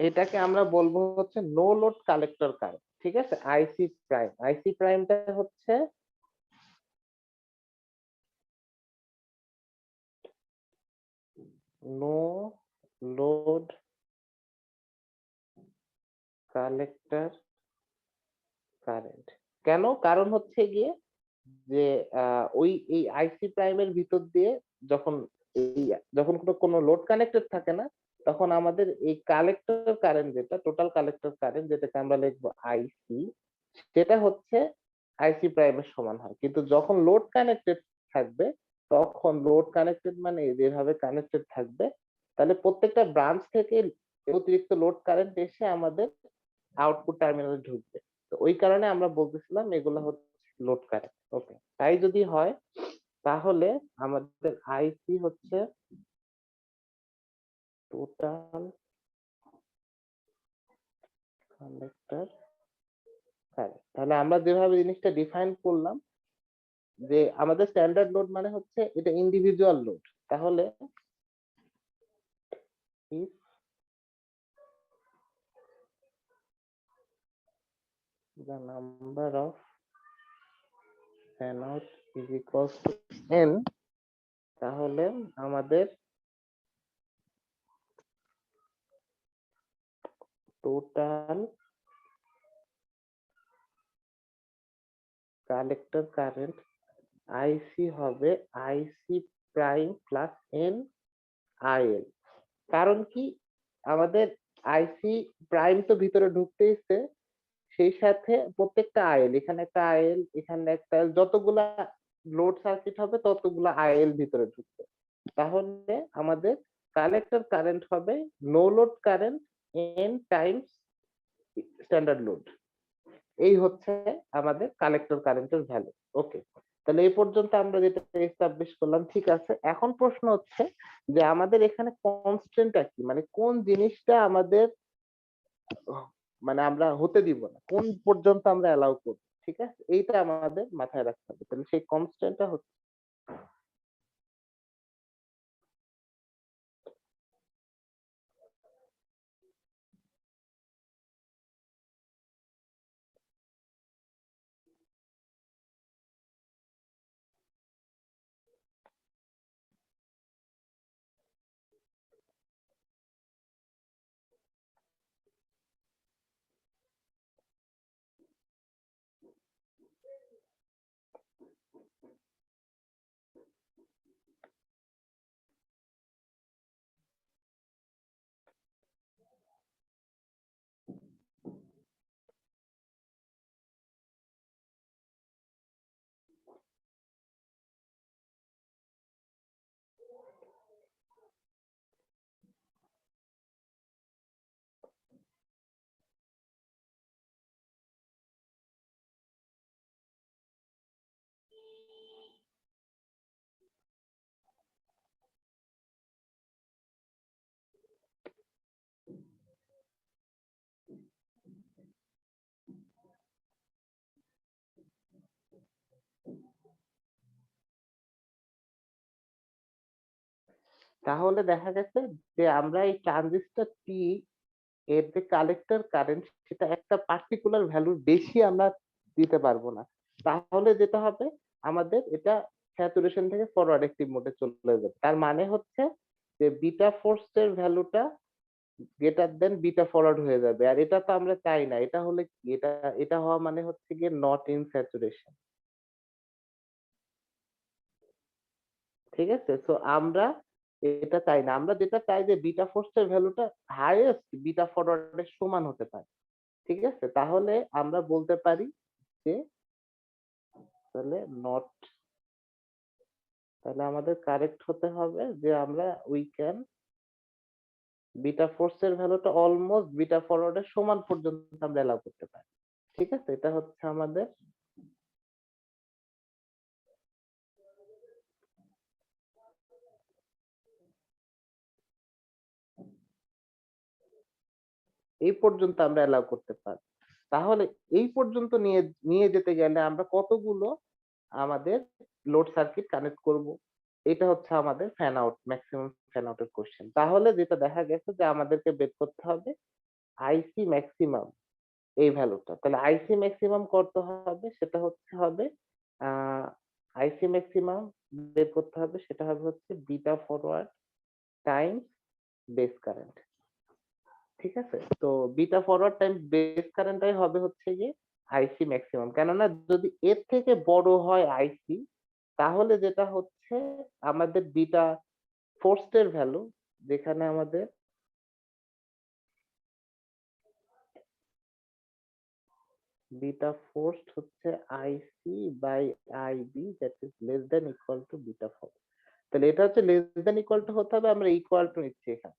এটাকে আমরা বলবো হচ্ছে নো লোড কালেক্টর কারেন্ট। ঠিক আছে? আইসি প্রাইমটা হচ্ছে নো লোড কালেক্টর কারেন্ট। কেন? কারণ হচ্ছে গিয়ে যে ওই এই আইসি প্রাইমের ভিতর দিয়ে যখন এই যখন কোনো লোড কানেক্টেড থাকে না, তখন আমাদের এই কালেক্টর কারেন্ট যেটা টোটাল কালেক্টর কারেন্ট, যেটাকে আমরা লিখবো আইসি, সেটা হচ্ছে আইসি প্রাইমের সমান হয়। কিন্তু যখন লোড কানেক্টেড থাকবে, তখন লোড কানেক্টেড মানে যেভাবে কানেক্টেড থাকবে, তাহলে প্রত্যেকটা ব্রাঞ্চ থেকে অতিরিক্ত লোড কারেন্ট এসে আমাদের আউটপুট টার্মিনালে ঢুকবে। তো ওই কারণে আমরা বলতেছিলাম এগুলো হচ্ছে লোড কারেন্ট। ওকে, তাই যদি হয় তাহলে আমাদের আইসি হচ্ছে টোটাল কালেক্টর কারেন্ট। তাহলে আমরা যেভাবে জিনিসটা ডিফাইন করলাম যে আমাদের স্ট্যান্ডার্ড লোড মানে হচ্ছে এটা ইন্ডিভিজুয়াল লোড, তাহলে if the number of fan out is equals to n, তাহলে আমাদের টোটাল কালেক্টর কারেন্ট আইসি হবে আইসি প্রাইম প্লাস এন আইএল। কারণ কি, আমাদের আইসি প্রাইম তো ভিতরে ঢুকতেইছে, সেই সাথে প্রত্যেকটা আইএল, এখানে একটা আইএল, এখানে একটা আইএল, যতগুলা লোড সার্কিট হবে ততগুলা আইএল ভিতরে ঢুকবে। তাহলে আমাদের কালেক্টর কারেন্ট হবে no load current n times standard load. এই হচ্ছে আমাদের কালেক্টর কারেন্টের ভ্যালু। ওকে, তাহলে এই পর্যন্ত আমরা যেটা এস্টাবলিশ করলাম ঠিক আছে। এখন প্রশ্ন হচ্ছে যে আমাদের এখানে কনস্ট্যান্টটা কি, মানে কোন জিনিসটা আমাদের মানে আমরা হতে দিব না, কোন পর্যন্ত আমরা অ্যালাউ করব। ঠিক আছে? এইটা আমাদের মাথায় রাখতে হবে। তাহলে সেই কনস্ট্যান্টটা হচ্ছে তাহলে দেখা গেছে যে আমরা এই ট্রানজিস্টর টি এর যে কালেক্টর কারেন্ট সেটা একটা পার্টিকুলার ভ্যালুর বেশি আমরা দিতে পারবো না। তাহলে যেটা হবে আমাদের এটা স্যাচুরেশন থেকে ফরওয়ার্ড অ্যাক্টিভ মোডে চলে যাবে। তার মানে হচ্ছে যে বিটা ফোর্স এর ভ্যালুটা গ্রেটার দেন বিটা ফরওয়ার্ড হয়ে যাবে। আর এটা তো আমরা চাই না। এটা হলে কি এটা এটা হওয়া মানে হচ্ছে গিয়ে নট ইন স্যাচুরেশন। ঠিক আছে? সো আমরা এটা চাই না। আমরা যেটা চাই যে বিটা ফোর্স এর ভ্যালুটা হাইয়েস্ট বিটা ফরওয়ার্ড এর সমান হতে পারে। ঠিক আছে? তাহলে আমরা বলতে পারি যে তাহলে নট তাহলে আমাদের কারেক্ট হতে হবে যে আমরা উই ক্যান বিটা ফোর্স এর ভ্যালুটা অলমোস্ট বিটা ফরওয়ার্ড এর সমান পর্যন্ত আমরা এলাও করতে পারি। ঠিক আছে? এটা হচ্ছে আমাদের এই পর্যন্ত আমরা এলাও করতে পারি। তাহলে এই পর্যন্ত নিয়ে নিয়ে যেতে গেলে আমরা কতগুলো আমাদের লোড সার্কিট কানেক্ট করব? এটা হচ্ছে আমাদের ফ্যান আউট ম্যাক্সিমাম ফ্যান আউটের কোশ্চেন। তাহলে যেটা দেখা গেছে যে আমাদেরকে বের করতে হবে আইসি ম্যাক্সিমাম এই ভ্যালুটা। তাহলে আইসি ম্যাক্সিমাম কত হবে? সেটা হবে আহ আইসি ম্যাক্সিমাম বের করতে হবে সেটা হবে হচ্ছে beta forward Times base current. ঠিক আছে? তো বিটা ফরওয়ার্ড টাইমস বেস কারেন্টটাই হবে হচ্ছে গিয়ে আইসি ম্যাক্সিমাম। কেননা যদি এর থেকে বড় হয় আইসি তাহলে যেটা হচ্ছে আমাদের বিটা ফোর্সড এর ভ্যালু যেখানে আমাদের বিটা ফোর্সড হচ্ছে IC by IB that is less than equal to beta force. তাহলে এটা হচ্ছে লেস দ্যান ইকুয়াল টু হতে হবে আমরা ইকুয়াল টু নিচ্ছি এখানে।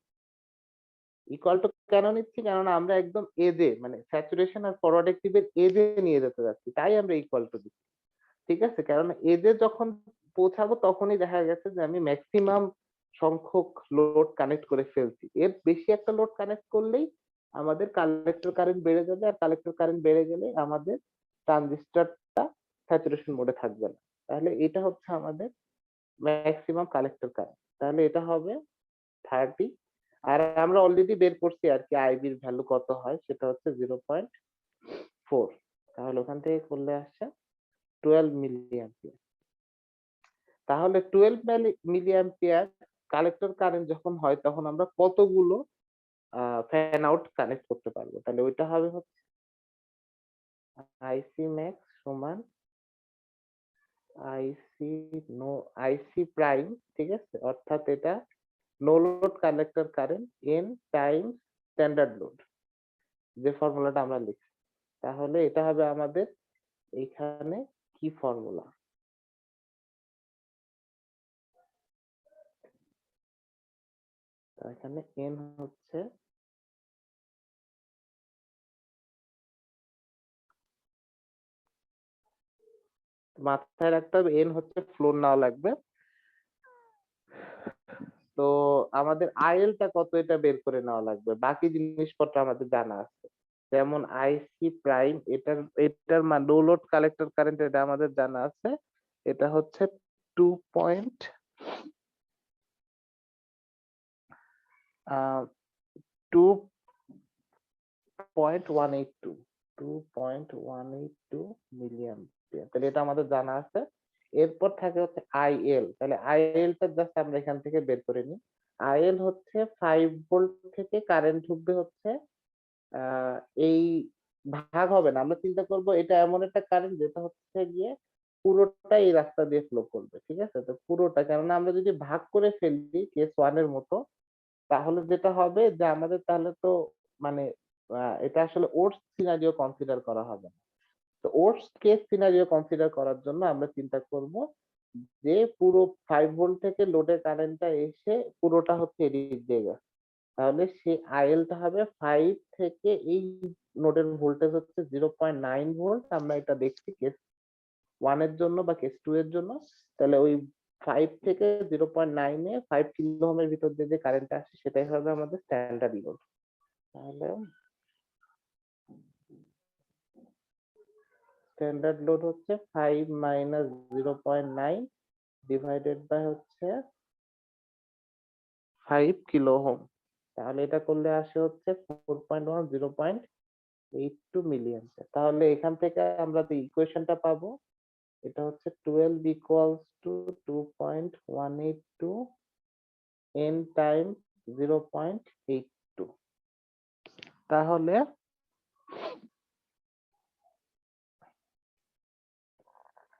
ইকুয়াল টু কেন নিচ্ছি? কেননা আমরা একদম এজে মানে স্যাচুরেশন আর ফরওয়ার্ড অ্যাক্টিভের এজে নিয়ে যেতে যাচ্ছি। তাই আমরা ইকুয়াল টু দিচ্ছি। ঠিক আছে? কারণ এজে যখন পৌঁছাবো তখনই দেখা গেছে যে আমি ম্যাক্সিমাম সংখ্যক লোড কানেক্ট করে ফেলছি। এর বেশি একটা লোড কানেক্ট করলেই আমাদের কালেক্টর কারেন্ট বেড়ে যাবে আর কালেক্টর কারেন্ট বেড়ে গেলে আমাদের ট্রানজিস্টরটা স্যাচুরেশন মোডে থাকবে না। তাহলে এটা হচ্ছে আমাদের ম্যাক্সিমাম কালেক্টর কারেন্ট। তাহলে এটা হবে 30 আর আমরা অলরেডি বের করছি আর কি আইবির ভ্যালু কত হয় সেটা হচ্ছে 0.4। তাহলে ওখান থেকে করলে আসছে 12 মিলি অ্যাম্পিয়ার। তাহলে 12 মিলি অ্যাম্পিয়ার কালেক্টর কারেন্ট যখন হয় তখন আমরা কতগুলো ফ্যান আউট কানেক্ট করতে পারবো? তাহলে ওইটা হবে হচ্ছে আইসি ম্যাক্স সমান আইসি নো আইসি প্রাইম। ঠিক আছে? অর্থাৎ এটা no load collector current n times standard load যে ফর্মুলাটা আমরা লিখছি। তাহলে এটা হবে আমাদের এইখানে কি ফর্মুলা? এখানে এন হচ্ছে মাথায় রাখতে হবে এন হচ্ছে ফ্লোর নেওয়া লাগবে। তো আমাদের আইএল টা কত এটা বের করে নেওয়া লাগবে। বাকি জিনিসপত্র আমাদের জানা আছে। যেমন আইসি প্রাইম এটার এটার মান লো লোড কালেক্টর কারেন্ট এটা আমাদের জানা আছে। এটা হচ্ছে 2 পয়েন্ট 2.182 2.182 মিলি অ্যাম্পিয়ার। তাহলে এটা আমাদের জানা আছে। এরপর থাকে হচ্ছে আইএল। তাহলে আইএল টা জাস্ট আমরা এখান থেকে বের করে নিই। আইএল হচ্ছে 5 ভোল্ট থেকে কারেন্ট ঢুকবে হচ্ছে আহ এই ভাগ হবে না। আমরা চিন্তা করব এটা এমন একটা কারেন্ট যেটা হচ্ছে গিয়ে পুরোটা এই রাস্তা দিয়ে ফ্লো করবে। ঠিক আছে? তো পুরোটা কেননা আমরা যদি ভাগ করে ফেলি কেস ওয়ান এর মতো তাহলে যেটা হবে যে আমাদের তাহলে তো মানে এটা আসলে ওর্স সিনারিও কনসিডার করা হবে না। তো ওর্স কেস সিনারিও কনসিডার করার জন্য আমরা চিন্তা করব যে পুরো 5 ভোল্ট থেকে লোডের কারেন্টটা এসে পুরোটা হচ্ছে এদিক দিয়ে গেছে। তাহলে সেই আইএল টা হবে 5 থেকে এই নোডের ভোল্টেজ হচ্ছে 0.9 ভোল্ট। আমরা এটা দেখছি কেস 1 এর জন্য বা কেস 2 এর জন্য। তাহলে ওই 5 থেকে 0.9 এ 5 কিলো ওহমের ভিতর দিয়ে যে কারেন্টটা আসে সেটাই হবে আমাদের স্ট্যান্ডার্ড লোড। তাহলে স্ট্যান্ডার্ড লোড হচ্ছে 5 মাইনাস 0.9 ডিভাইডেড বাই হচ্ছে কিলো ওহম। তাহলে এটা করলে আসে হচ্ছে 4.1 0.82 মিলিয়ন। তাহলে এখান থেকে আমরা যে ইকুয়েশনটা পাবো এটা হচ্ছে 12 ইকুয়ালস টু 2.182 n টাইমস 0.82। তাহলে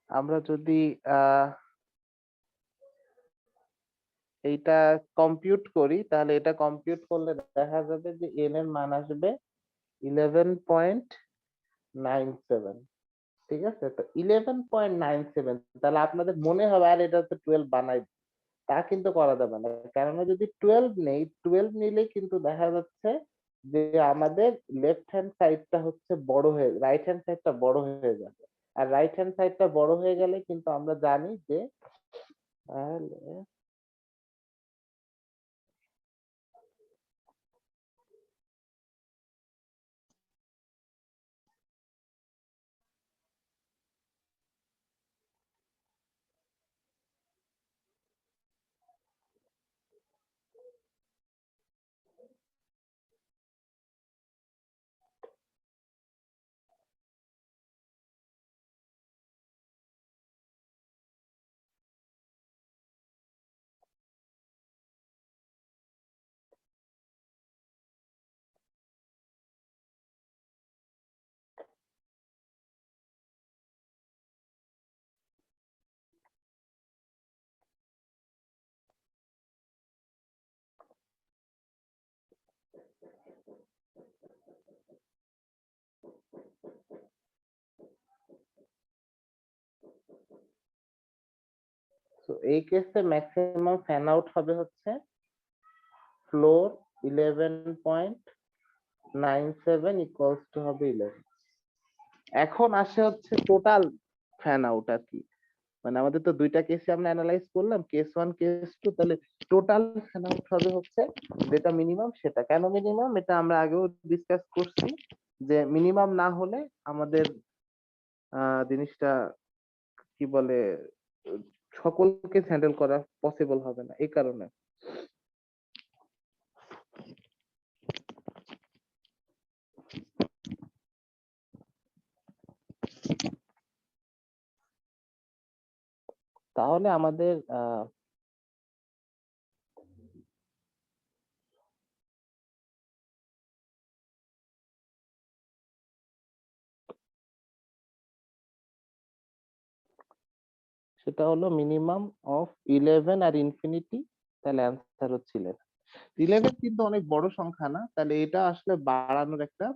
আমরা যদি এইটা কম্পিউট করি তাহলে এটা কম্পিউট করলে দেখা যাবে যে n এর মান আসবে 11.97। ঠিক আছে, তো 11.97 তাহলে আপনাদের মনে হবে আর এটা তো 12 বানাই, তা কিন্তু করা যাবে না। কেননা যদি 12 নেই, 12 নিলে কিন্তু দেখা যাচ্ছে যে আমাদের লেফট হ্যান্ড সাইডটা হচ্ছে বড় হয়ে, রাইট হ্যান্ড সাইডটা বড় হয়ে যাবে। আর রাইট হ্যান্ড সাইডটা বড় হয়ে গেলে কিন্তু আমরা জানি যে তাহলে তো এই কেসে ম্যাক্সিমাম ফ্যান আউট হবে হচ্ছে ফ্লোর 11.97 ইকুয়ালস টু হবে 11। এখন আসে হচ্ছে টোটাল ফ্যান আউট আর কি, মানে আমাদের তো দুইটা কেসে আমরা অ্যানালাইজ করলাম, কেস 1 কেস 2, তাহলে টোটাল ফ্যান আউট হবে হচ্ছে যেটা মিনিমাম সেটা। কেন মিনিমাম এটা আমরা আগেও ডিসকাস করছি যে মিনিমাম না হলে আমাদের জিনিসটা কি বলে সকলকে হ্যান্ডেল করা পসিবল হবে না, এই কারণে। তাহলে আমাদের সেটা হলো মিনিমাম অফ 11 আর ইনফিনিটি, তাহলে অ্যান্সার হচ্ছে 11। 11 কিন্তু অনেক বড় সংখ্যা না, তাহলে এটা আসলে বাড়ানোর একটা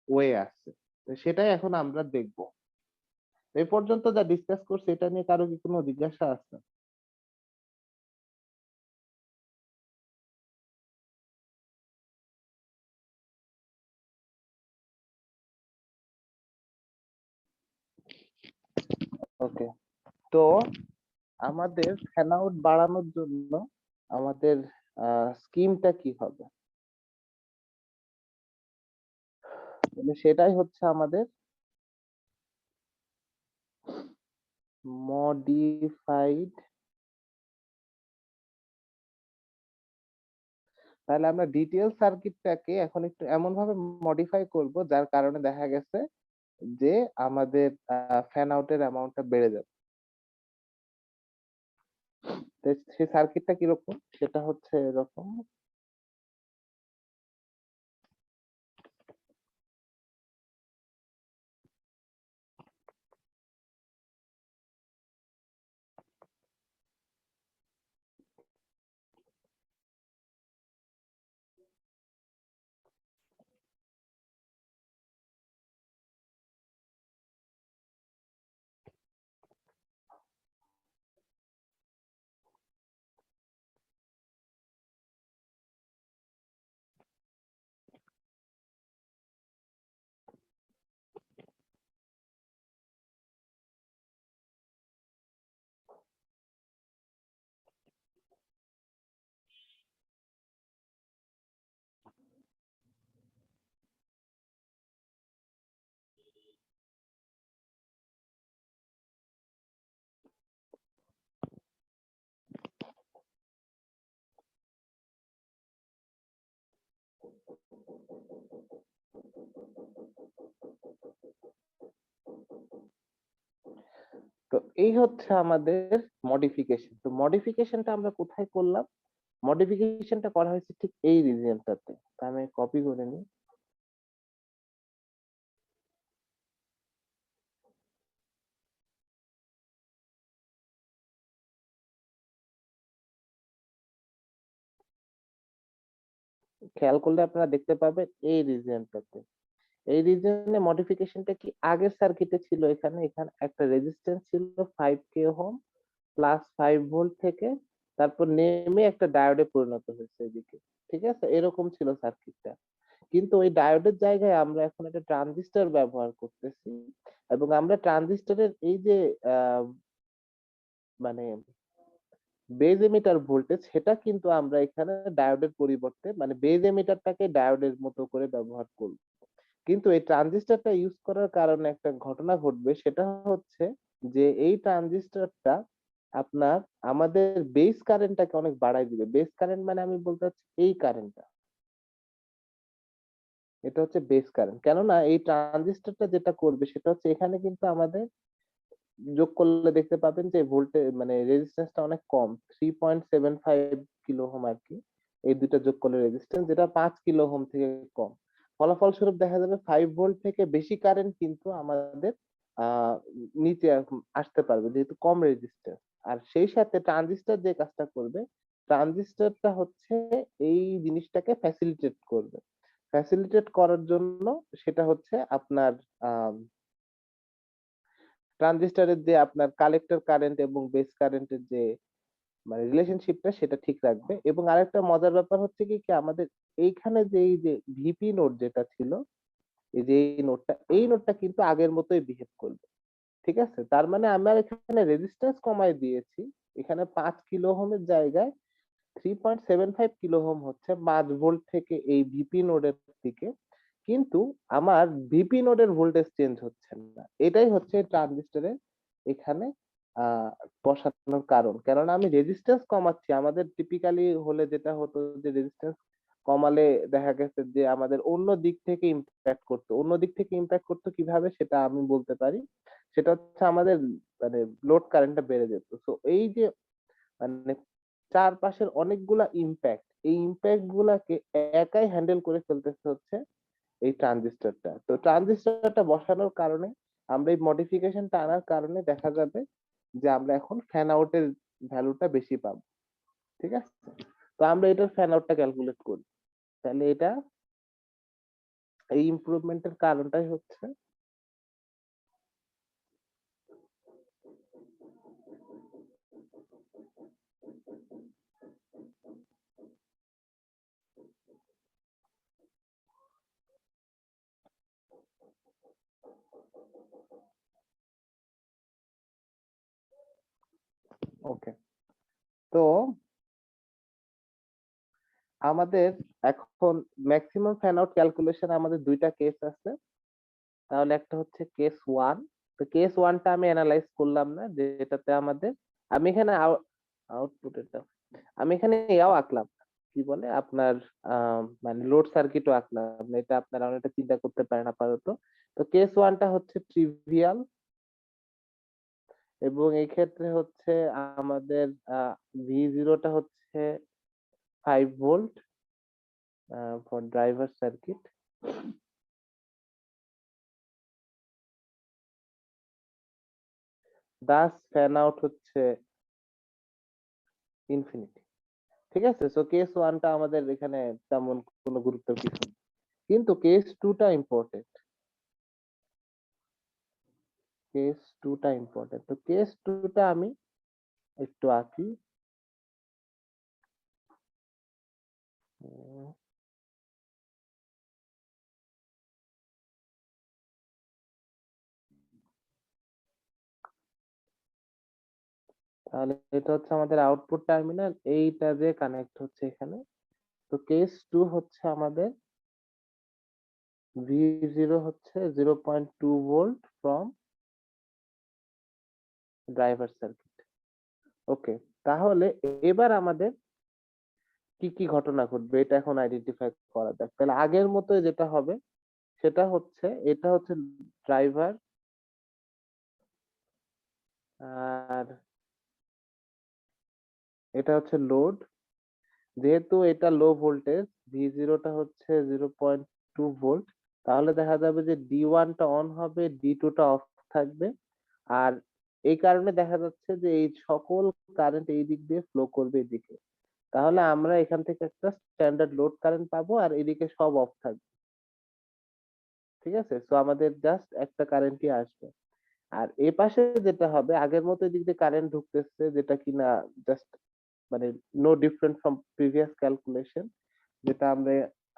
ওয়ে আছে, তো সেটাই এখন আমরা দেখব। এই পর্যন্ত যা ডিসকাস করছি এটা নিয়ে কারো কি কোনো জিজ্ঞাসা আছে? ওকে, তো আমাদের ফ্যান আউট বাড়ানোর জন্য আমাদের স্কিমটা কি হবে, মানে সেটাই হচ্ছে আমাদের মডিফাইড। তাহলে আমরা ডিটেইল সার্কিটটাকে এখন একটু এমন ভাবে মডিফাই করব যার কারণে দেখা গেছে যে আমাদের ফ্যান আউটের অ্যামাউন্টটা বেড়ে যাবে। তো সেই সার্কিটটা কিরকম সেটা হচ্ছে এরকম। এই হচ্ছে আমাদের মডিফিকেশন। তো মডিফিকেশনটা আমরা কোথায় করলাম? মডিফিকেশনটা করা হয়েছে ঠিক এই রিজিয়নটাতে। তো আমি কপি করে নিই। খেয়াল করলে আপনারা দেখতে পাবেন এই রিজিয়নটাতে। এই রিজনে মডিফিকেশনটা কি আগের সার্কিটে ছিল, এখানে এখানে একটা রেজিস্ট্যান্স ছিল 5k ওহম প্লাস 5 ভোল্ট থেকে, তারপর নেমে একটা ডায়োডে পরিণত হয়েছে এদিকে। ঠিক আছে, এরকম ছিল সার্কিটটা। কিন্তু ওই ডায়োডের জায়গায় আমরা এখন একটা ট্রানজিস্টর ব্যবহার করতেছি, এবং আমরা ট্রানজিস্টরের এই যে মানে বেজ এমিটার ভোল্টেজ, সেটা কিন্তু আমরা এখানে ডায়োডের পরিবর্তে মানে বেজ এমিটারটাকে ডায়োডের মতো করে ব্যবহার করব। কিন্তু এই ট্রানজিস্টরটা ইউজ করার কারণে একটা ঘটনা ঘটবে, সেটা হচ্ছে যে এই ট্রানজিস্টরটা আপনার আমাদের বেস কারেন্টটাকে অনেক বাড়ায় দিবে। বেস কারেন্ট মানে আমি বলতে চাচ্ছি এই কারেন্টটা, এটা হচ্ছে বেস কারেন্ট। কেননা এই ট্রানজিস্টরটা যেটা করবে সেটা হচ্ছে এখানে কিন্তু আমাদের যোগ করলে দেখতে পাবেন যে ভোল্টেজ মানে রেজিস্ট্যান্সটা অনেক কম, 3.75 কিলো ওহম আর কি। এই দুইটা যোগ করলে রেজিস্ট্যান্স, যেটা 5 কিলো ওহম থেকে কম। ফলাফলস্বরূপ দেখা যাবে 5 ভোল্ট থেকে বেশি কারেন্ট কিন্তু আমাদের আহ নিচে আসতে পারবে, যেহেতু কম রেজিস্ট্যান্স। আর সেই সাথে ট্রানজিস্টর যে কাজটা করবে, ট্রানজিস্টরটা হচ্ছে এই জিনিসটাকে ফ্যাসিলিটেট করবে। ফ্যাসিলিটেট করার জন্য সেটা হচ্ছে আপনার ট্রানজিস্টরের যে আপনার কালেক্টর কারেন্ট এবং বেস কারেন্টের যে মানে রিলেশনশিপটা, সেটা ঠিক রাখবে। এবং আরেকটা মজার ব্যাপার হচ্ছে কি কি আমাদের এইখানে যে এই যে ভিপি নোড যেটা ছিল, এই যে এই নোডটা কিন্তু আগের মতোই বিহেভ করবে। ঠিক আছে, তার মানে আমরা এখানে রেজিস্ট্যান্স কমাই দিয়েছি। এখানে 5 কিলো ওহমের জায়গায় 3.75 কিলো ওহম হচ্ছে 5 ভোল্ট থেকে এই ভিপি নোডের দিকে, কিন্তু আমার ভিপি নোডের ভোল্টেজ চেঞ্জ হচ্ছে না। এটাই হচ্ছে ট্রানজিস্টরের এখানে আহ বসানোর কারণ। কেননা আমি রেজিস্ট্যান্স কমাচ্ছি। আমাদের টিপিক্যালি হলে যেটা হতো যে রেজিস্ট্যান্স কমালে দেখা গেছে যে আমাদের অন্য দিক থেকে ইম্প্যাক্ট করতো। অন্য দিক থেকে ইম্প্যাক্ট করতো কিভাবে সেটা আমি বলতে পারি। সেটা হচ্ছে আমাদের মানে লোড কারেন্টটা বেড়ে যেত। তো এই যে মানে চারপাশের অনেকগুলা ইম্প্যাক্ট, এই ইম্প্যাক্ট গুলাকে একাই হ্যান্ডেল করে ফেলতেছে হচ্ছে এই ট্রানজিস্টরটা। তো ট্রানজিস্টরটা বসানোর কারণে, আমরা এই মডিফিকেশনটা আনার কারণে দেখা যাবে যে আমরা এখন ফ্যান আউটের ভ্যালুটা বেশি পাবো। ঠিক আছে, তো আমরা এটার ফ্যান আউটটা ক্যালকুলেট করি। তাহলে এটা এই ইমপ্রুভমেন্টের কারণটাই হচ্ছে ওকে। তো আমাদের এখন ম্যাক্সিমাম ফ্যান আউট ক্যালকুলেশন আমাদের দুইটা কেস আছে। তাহলে একটা হচ্ছে কেস ওয়ান। তো কেস ওয়ানটা আমি অ্যানালাইজ করলাম না, যেটাতে আমাদের আমি এখানে আউটপুটেরটা আমি এখানে ইয়াও আঁকলাম, কি বলে আপনার মানে লোড সার্কিটও আঁকলাম না। এটা আপনারা অনেকটা চিন্তা করতে পারেন আপাতত। তো কেস ওয়ানটা হচ্ছে ট্রিভিয়াল, এবং এই ক্ষেত্রে হচ্ছে আমাদের ভি জিরোটা হচ্ছে 5 volt for driver circuit. Das fan out হচ্ছে ইনফিনিটি। ঠিক আছে, সো কেস ওয়ানটা আমাদের এখানে তেমন কোনো গুরুত্ব কিছু নেই, কিন্তু কেস টুটা ইম্পর্টেন্ট। কেস টুটা ইম্পর্টেন্ট। তো কেস টুটা আমি একটু আঁকি। উম, তাহলে এটা হচ্ছে আমাদের আউটপুট টার্মিনাল, এইটা যে কানেক্ট হচ্ছে এখানে। তো কেস টু হচ্ছে আমাদের ভি জিরো হচ্ছে 0.2 ভোল্ট ফ্রম ড্রাইভার সার্কিট। ওকে, তাহলে এবার আমাদের কি কি ঘটনা ঘটবে এটা এখন আইডেন্টিফাই করা যাক। তাহলে আগের মতো যেটা হবে সেটা হচ্ছে, এটা হচ্ছে ড্রাইভার আর এটা হচ্ছে লোড, যেহেতু এটা লো ভোল্টেজ, V0টা হচ্ছে 0.2 ভোল্ট, তাহলে দেখা যাবে যে D1টা অন হবে, D2টা অফ থাকবে। আর এই কারণে দেখা যাচ্ছে যে এই সকল কারেন্ট এই দিক দিয়ে ফ্লো করবে এদিকে। তাহলে আমরা এখান থেকে একটা স্ট্যান্ডার্ড লোড কারেন্ট পাবো, আর এদিকে সব অফ থাকবে। ঠিক আছে, তো আমাদের জাস্ট একটা কারেন্টই আসবে। আর এ পাশে যেটা হবে, আগের মতো এদিক দিয়ে কারেন্ট ঢুকতেছে, যেটা কিনা জাস্ট মানে no different from previous calculation, যেটা আমরা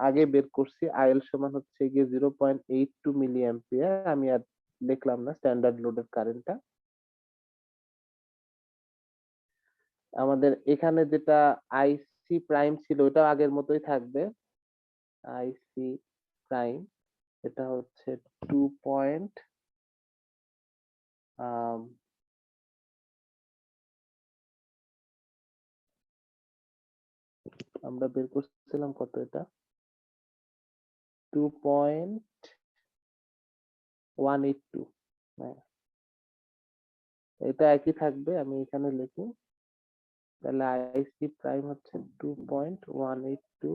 আগে বের করছি। আইএল সমান হচ্ছে গিয়ে 0.82 মিলি অ্যাম্পিয়ার। আমি আর লিখলাম না স্ট্যান্ডার্ড লোডের কারেন্টটা। আমাদের এখানে যেটা আইসি প্রাইম ছিল ওটা আগের মতোই থাকবে। আইসি প্রাইম এটা হচ্ছে 2 পয়েন্ট আমরা বের করছিলাম কত, এটা 2.182। হ্যাঁ, এটা একই থাকবে, আমি এখানে লিখি। তাহলে আইসি প্রাইম হচ্ছে 2.182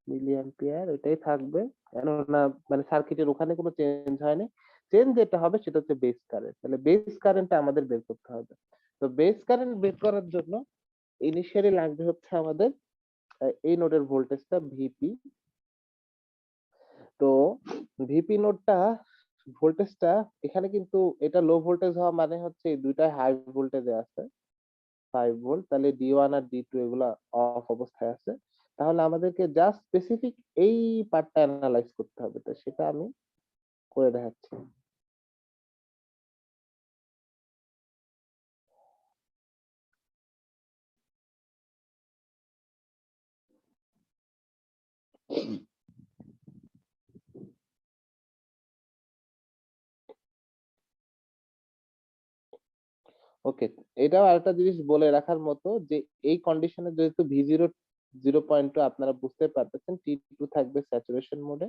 মিলি অ্যাম্পিয়ার, এটাই থাকবে। কেননা মানে সার্কিটের ওখানে কোনো চেঞ্জ হয়নি। চেঞ্জ যেটা হবে সেটা হচ্ছে বেস কারেন্ট। তাহলে বেস কারেন্টটা আমাদের বের করতে হবে। তো বেস কারেন্ট বের করার জন্য ইনিশিয়ালি লাগবে হচ্ছে আমাদের এই নোডের ভোল্টেজটা ভিপি। তো ভিপি নোডটা ভোল্টেজটা এখানে কিন্তু এটা লো ভোল্টেজ হওয়া মানে হচ্ছে এই দুইটাই হাই ভোল্টেজে আছে, 5 ভোল্ট। তাহলে D1 আর D2 এগুলা অফ অবস্থায় আছে। তাহলে আমাদেরকে জাস্ট স্পেসিফিক এই পার্টটা অ্যানালাইজ করতে হবে, তো সেটা আমি করে দেখাচ্ছি। ওকে, এটাও আরেকটা জিনিস বলে রাখার মতো যে এই কন্ডিশনে যেহেতু V0 0.2 আপনারা বুঝতে পারতেছেন, T2 থাকবে স্যাচুরেশন মোডে।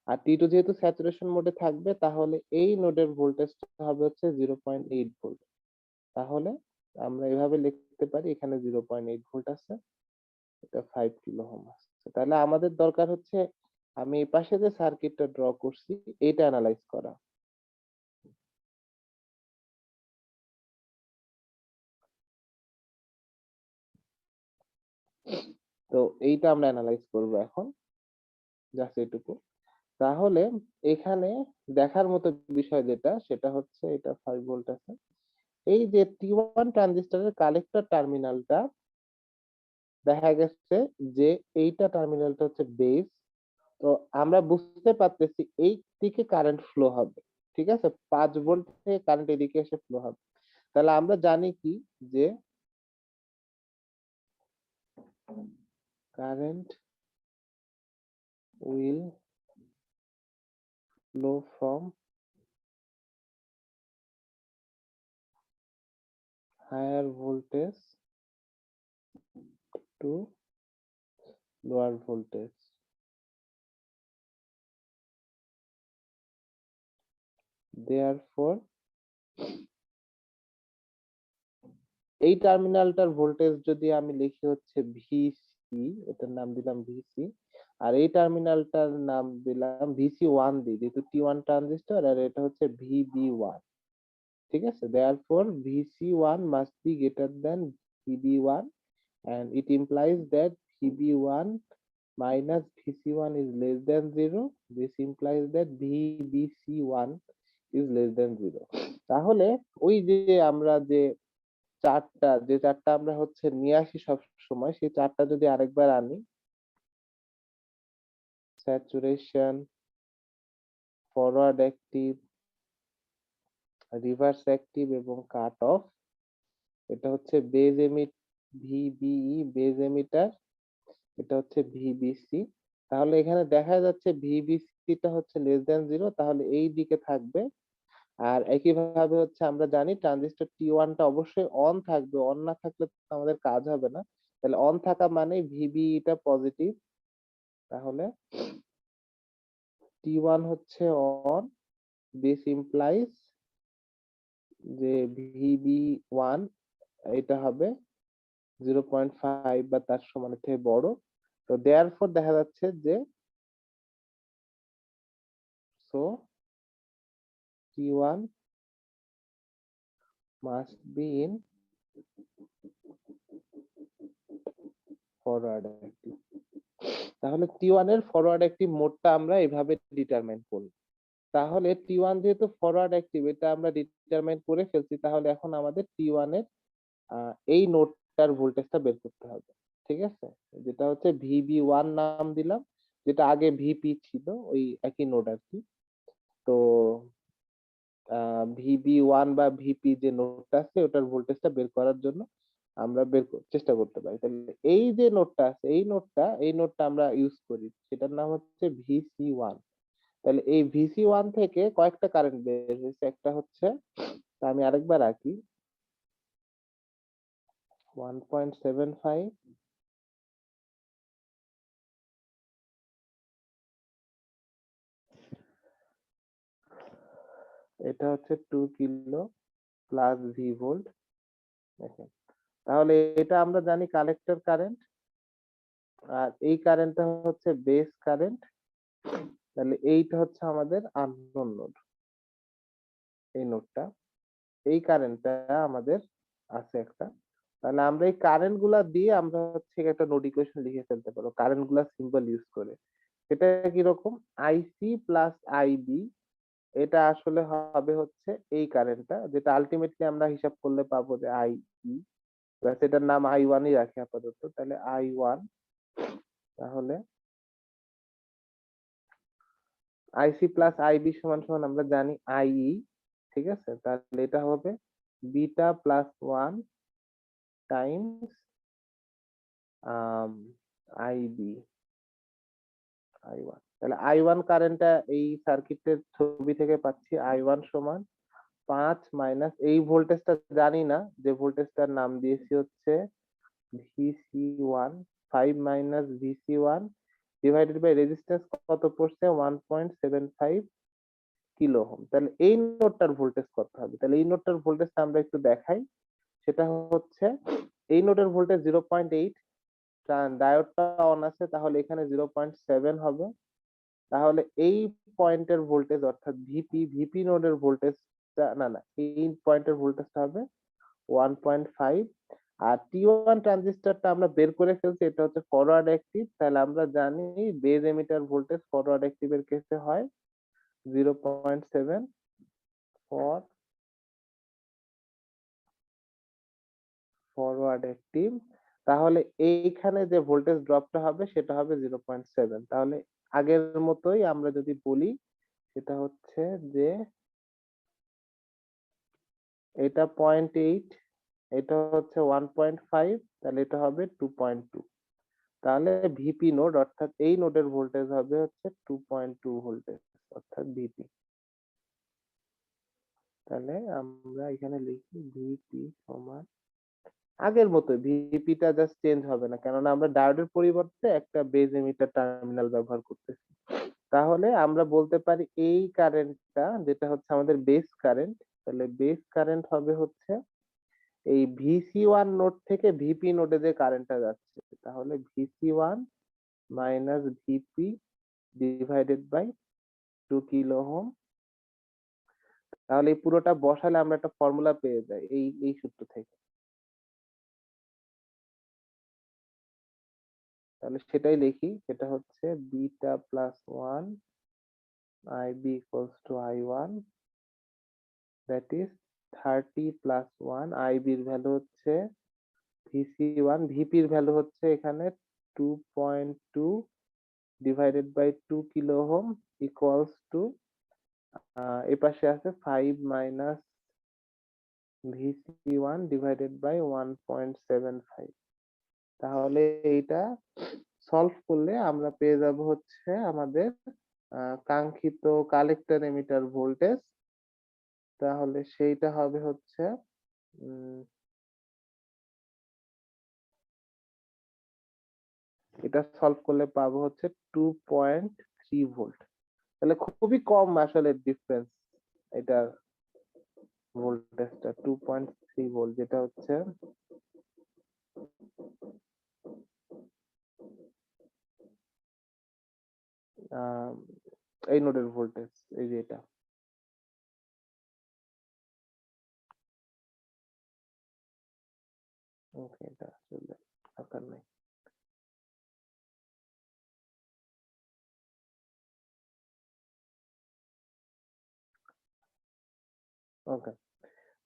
আর T2 যেহেতু স্যাচুরেশন মোডে থাকবে, তাহলে এই নোডের ভোল্টেজটা হবে হচ্ছে 0.8 ভোল্ট। তাহলে আমরা এভাবে লিখতে পারি, এখানে 0.8 ভোল্ট আছে, এটা 5 কিলো ওহম আছে। তাহলে আমাদের দরকার হচ্ছে আমি এই পাশে যে সার্কিটটা ড্র করছি এটা অ্যানালাইজ করা। তো এইটা আমরা অ্যানালাইজ করব এখন, জাস্ট এটুকু। তাহলে এখানে দেখার মতো বিষয় যেটা, সেটা হচ্ছে এটা 5 ভোল্ট আছে। এই যে T1 ট্রানজিস্টরের কালেক্টর টার্মিনালটা দেখা গেছে যে এইটা টার্মিনালটা হচ্ছে বেস। তো আমরা বুঝতে পারতেছি এই দিকে কারেন্ট ফ্লো হবে। ঠিক আছে, 5 ভোল্ট থেকে কারেন্ট এদিকে এসে ফ্লো হবে। তাহলে আমরা জানি কি যে current will flow from higher voltage to lower voltage. Therefore এই টার্মিনালটার ভোল্টেজ যদি আমি লিখি হচ্ছে ভিসি, এটার নাম দিলাম ভিসি, আর এই টার্মিনালটার নাম দিলাম ভিসি1 দিই, যেহেতু T1 ট্রানজিস্টর, আর এটা হচ্ছে VB1। ঠিক আছে, therefore VC1 must be greater than VB1 and it implies that VB1 minus VC1 is less than 0. This implies that VBC1 is less than 0. তাহলে ওই যে আমরা যে চারটা আমরা হচ্ছে নিয়ে আসি সব সময়, সেই চারটা যদি আরেকবার আনি, saturation, forward active, reverse active এবং কাট অফ, এটা হচ্ছে base emit VBE base emitter, এটা হচ্ছে ভিবিসি। তাহলে এখানে দেখা যাচ্ছে ভিবিসিটা হচ্ছে লেস দ্যান 0, তাহলে এই দিকে থাকবে। আর একইভাবে হচ্ছে আমরা জানি ট্রানজিস্টর T1টা অবশ্যই অন থাকবে, অন না থাকলে তো আমাদের কাজ হবে না। তাহলে অন থাকা মানে ভিবিটা পজিটিভ। তাহলে T1 হচ্ছে অন, দিস ইমপ্লাইজ যে VB1 এটা হবে 0.5 বা তার সমানের থেকে বড়। তো দেয়ারফর দেখা যাচ্ছে যে so T1 must be in forward active. তাহলে T1 এর ফরওয়ার্ড অ্যাক্টিভ মোডটা আমরা এভাবে ডিটারমাইন করব। তাহলে T1 যেহেতু ফরওয়ার্ড অ্যাক্টিভ এটা আমরা ডিটারমাইন করে ফেলছি, তাহলে এখন আমাদের T1 এর এই নোডটার ভোল্টেজটা বের করতে হবে। ঠিক আছে, যেটা হচ্ছে VB1 নাম দিলাম, যেটা আগে VP ছিল ওই একই নোড আর কি। তো VB1 বা VP যে নোডটা আছে ওটার ভোল্টেজটা বের করার জন্য আমরা চেষ্টা করতে পারি। তাহলে এই যে নোডটা আছে এই নোডটা আমরা ইউজ করি, সেটার নাম হচ্ছে VC1। তাহলে এই VC1 থেকে কয়েকটা কারেন্ট বের হয়েছে, একটা হচ্ছে, আমি আরেকবার আঁকি, 1.75, এটা হচ্ছে 2 কিলো প্লাস ভি ভোল্ট। দেখেন, তাহলে এটা আমরা জানি কালেক্টর কারেন্ট, আর এই কারেন্টটা হচ্ছে বেস কারেন্ট। তাহলে এইটা হচ্ছে আমাদের আননোন নোড, এই নোডটা, এই কারেন্টটা আমাদের আছে একটা। তাহলে আমরা এই কারেন্ট গুলা দিয়ে আমরা হচ্ছে একটা নোড ইকুয়েশন লিখে ফেলতে পারবো কারেন্ট গুলা সিম্বল ইউজ করে। এটা কিরকম, আইসি প্লাস আইবি, এটা আসলে হবে হচ্ছে এই কারেন্টটা, যেটা আলটিমেটলি আমরা হিসাব করলে পাবো যে আই ই, এটার নাম I1ই রাখি আপাতত। তাহলে I1, তাহলে আইসি প্লাস আইবি সমান সমান আমরা জানি আইই। ঠিক আছে, তাহলে এটা হবে beta plus 1 Times IB I1। তাহলে I1 কারেন্টটা এই সার্কিটের ছবি থেকে পাচ্ছি, I1 সমান 5 মাইনাস এই ভোল্টেজটা জানি না, যে ভোল্টেজটার নাম দিয়েছি হচ্ছে VC1, 5 minus VC1 divided by resistance কত পড়ছে, 1.75 কিলো ওহম। তাহলে এই নোডটার ভোল্টেজ কত হবে, তাহলে এই নোডটার ভোল্টেজটা আমরা একটু দেখাই। সেটা হচ্ছে এই নোডের ভোল্টেজ 0.8, ডায়োডটা অন আছে, তাহলে এখানে 0.7 হবে। তাহলে এই পয়েন্টের ভোল্টেজ অর্থাৎ ভিপি নোডের ভোল্টেজ, না না, এই পয়েন্টের ভোল্টেজটা হবে 1.5। আর T1 ট্রানজিস্টরটা আমরা বের করে ফেলছি, এটা হচ্ছে ফরওয়ার্ড অ্যাক্টিভ। তাহলে আমরা জানি বেজ এমিটার ভোল্টেজ ফরওয়ার্ড অ্যাক্টিভের কেসে হয় 0.7 ফর ফরওয়ার্ড অ্যাক্টিভ। তাহলে এইখানে যে ভোল্টেজ ড্রপটা হবে সেটা হবে 0.7। তাহলে আগের মতোই আমরা যদি বলি, সেটা হচ্ছে যে এটা 0.8, এটা হচ্ছে 1.5, তাহলে এটা হবে 2.2। তাহলে ভিপি নোড অর্থাৎ এই নোডের ভোল্টেজ হবে হচ্ছে 2.2 ভোল্টেজ অর্থাৎ ভিপি। তাহলে আমরা এখানে লিখি ভিপি সমান আগের মতো, ভিপিটা জাস্ট চেঞ্জ হবে না, কেননা আমরা ডায়োডের পরিবর্তে একটা বেজ এমিটার টার্মিনাল ব্যবহার করতেছি। তাহলে আমরা বলতে পারি এই কারেন্টটা যেটা হচ্ছে আমাদের বেস কারেন্ট, তাহলে বেস কারেন্ট হবে হচ্ছে এই VC1 নোড থেকে ভিপি নোডে যে কারেন্টটা যাচ্ছে, তাহলে VC1 minus VP divided by 2 kilo ohm. তাহলে এই পুরোটা বসালে আমরা একটা ফর্মুলা পেয়ে যাই এই সূত্র থেকে। তাহলে সেটাই লিখি, সেটা হচ্ছে beta plus 1 IB equals to I1, that is 30 plus 1, আইবির ভ্যালু হচ্ছে VC1, ভিপির ভ্যালু হচ্ছে এখানে 2.2 divided by 2 kilo ohm equals to, এ পাশে আছে 5 মাইনাস VC1 ডিভাইডেড বাই 1.75। তাহলে এইটা সলভ করলে আমরা পেয়ে যাব হচ্ছে আমাদের কাঙ্ক্ষিত কালেক্টর এমিটার ভোল্টেজ। তাহলে সেইটা হবে হচ্ছে এটা সলভ করলে পাবো হচ্ছে 2.3 ভোল্ট। তাহলে খুবই কম আসলে ডিফারেন্স, এটার ভোল্টেজটা 2.3 ভোল্ট, যেটা হচ্ছে এই নোডের ভোল্টেজ, এই যে এটা। ওকে, এটা আসলে দরকার নেই। ওকে,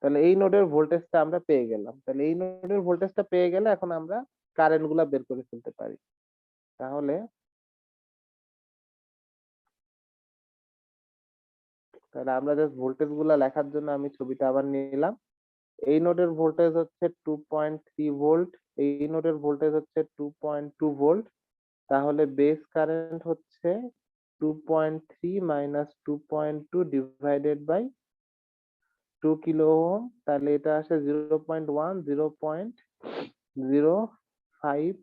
তাহলে এই নোডের ভোল্টেজটা আমরা পেয়ে গেলাম। তাহলে এই নোডের ভোল্টেজটা পেয়ে গেলে এখন আমরা কারেন্ট গুলা বের করে ফেলতে পারি। তাহলে তাহলে আমরা জাস্ট ভোল্টেজ গুলা লেখার জন্য আমি ছবিটা আবার নিলাম। এই নোডের ভোল্টেজ হচ্ছে 2.3 ভোল্ট, এই নোডের ভোল্টেজ হচ্ছে 2.2 ভোল্ট। তাহলে বেস কারেন্ট হচ্ছে 2.3 minus 2.2 divided by 2 kilo ohm. তাহলে এটা আসে 0.1 0.05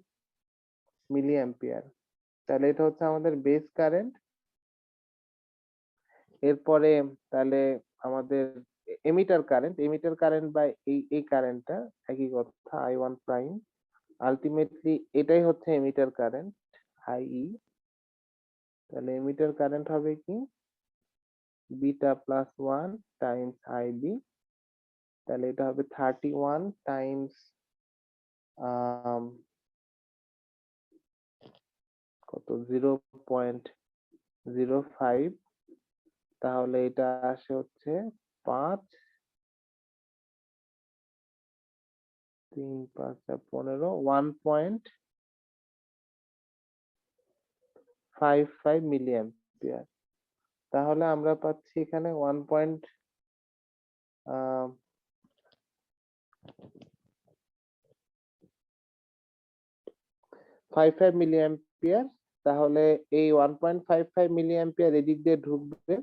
মিলি অ্যাম্পিয়ার। তাহলে এটা হচ্ছে আমাদের বেস কারেন্ট। এরপরে তাহলে আমাদের এমিটার কারেন্ট বা এই কারেন্টটা একই কথা, I1 প্রাইম। আলটিমেটলি এটাই হচ্ছে এমিটার কারেন্ট, IE। তাহলে এমিটার কারেন্ট হবে কি, বিটা প্লাস 1 টাইমস IB। তাহলে এটা হবে 31 টাইমস কত, 0.05। তাহলে এটা আসে হচ্ছে 5, 3 5 15, 1.55 মিলি অ্যাম্পিয়ার। তাহলে আমরা পাচ্ছি এখানে 1.55 মিলি অ্যাম্পিয়ার। তাহলে এই 1.55 মিলি অ্যাম্পিয়ার এদিক দিয়ে ঢুকবে,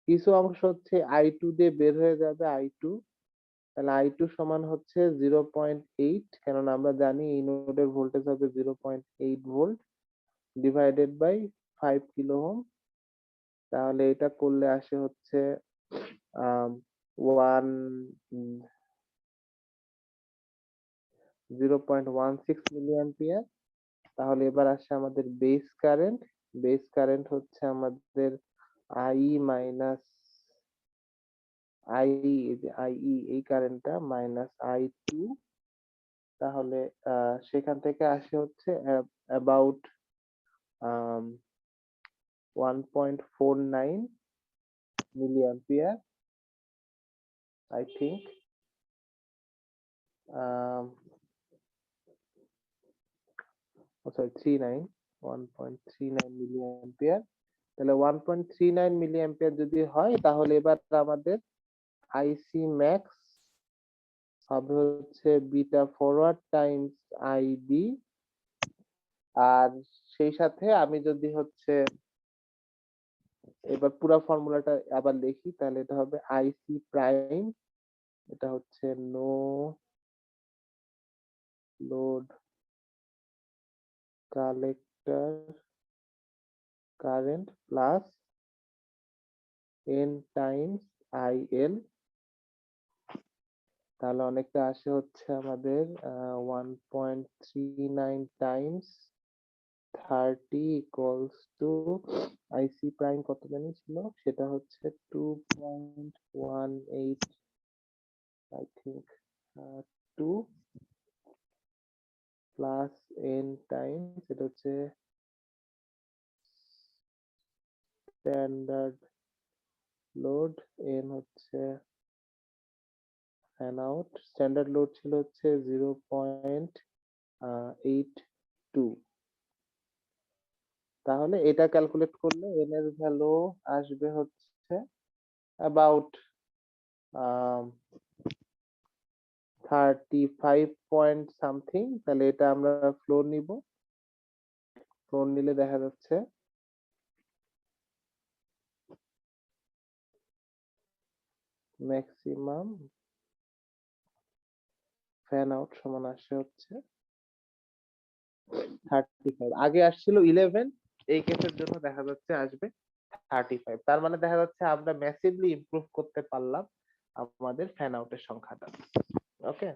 কিছু অংশ হচ্ছে I2 দিয়ে বের হয়ে যাবে, I2। তাহলে I2 সমান হচ্ছে 0.8, কেননা আমরা জানি এই নোডের ভোল্টেজ হবে 0.8 volt divided by 5 kilo ohm. তাহলে এটা করলে আসে হচ্ছে 0.16 মিলি অ্যাম্পিয়ার। তাহলে এবার আসছে আমাদের বেস কারেন্ট হচ্ছে আমাদের IE মাইনাস IE এই কারেন্টটা মাইনাস I2। তাহলে সেখান থেকে আসে হচ্ছে about 1.49 milli ampere, I think. Sorry, 1.39 milli ampere. তাহলে 1.39 মিলি অ্যাম্পিয়ার যদি হয়, তাহলে এবার আমাদের আইসি ম্যাক্স হবে হচ্ছে বিটা ফরওয়ার্ড টাইমস IB। আর সেই সাথে আমি যদি হচ্ছে এবার পুরো ফর্মুলাটা আবার লিখি, তাহলে এটা হবে আইসি প্রাইম, এটা হচ্ছে no load collector current plus n times IL। তাহলে অনেকটা আসে হচ্ছে আমাদের 1.39 times 30 equals to IC prime কত জানি ছিল, সেটা হচ্ছে 2.18, I think 2 plus n times, এটা হচ্ছে স্ট্যান্ডার্ড লোড, n হচ্ছে ফ্যান আউট। স্ট্যান্ডার্ড লোড ছিল হচ্ছে 0.82। তাহলে এটা ক্যালকুলেট করলে n এর ভ্যালু আসবে হচ্ছে অ্যাবাউট 35 পয়েন্ট সামথিং। তাহলে এটা আমরা ফ্লোর নিব, ফ্লোর নিলে দেখা যাচ্ছে ম্যাক্সিমাম ফ্যান আউট সমান আসে হচ্ছে 35। আগে আসছিল 11, এই কেসের জন্য দেখা যাচ্ছে আসবে 35। তার মানে দেখা যাচ্ছে আমরা ম্যাসিভলি ইমপ্রুভ করতে পারলাম আমাদের ফ্যান আউটের সংখ্যাটা। ওকে?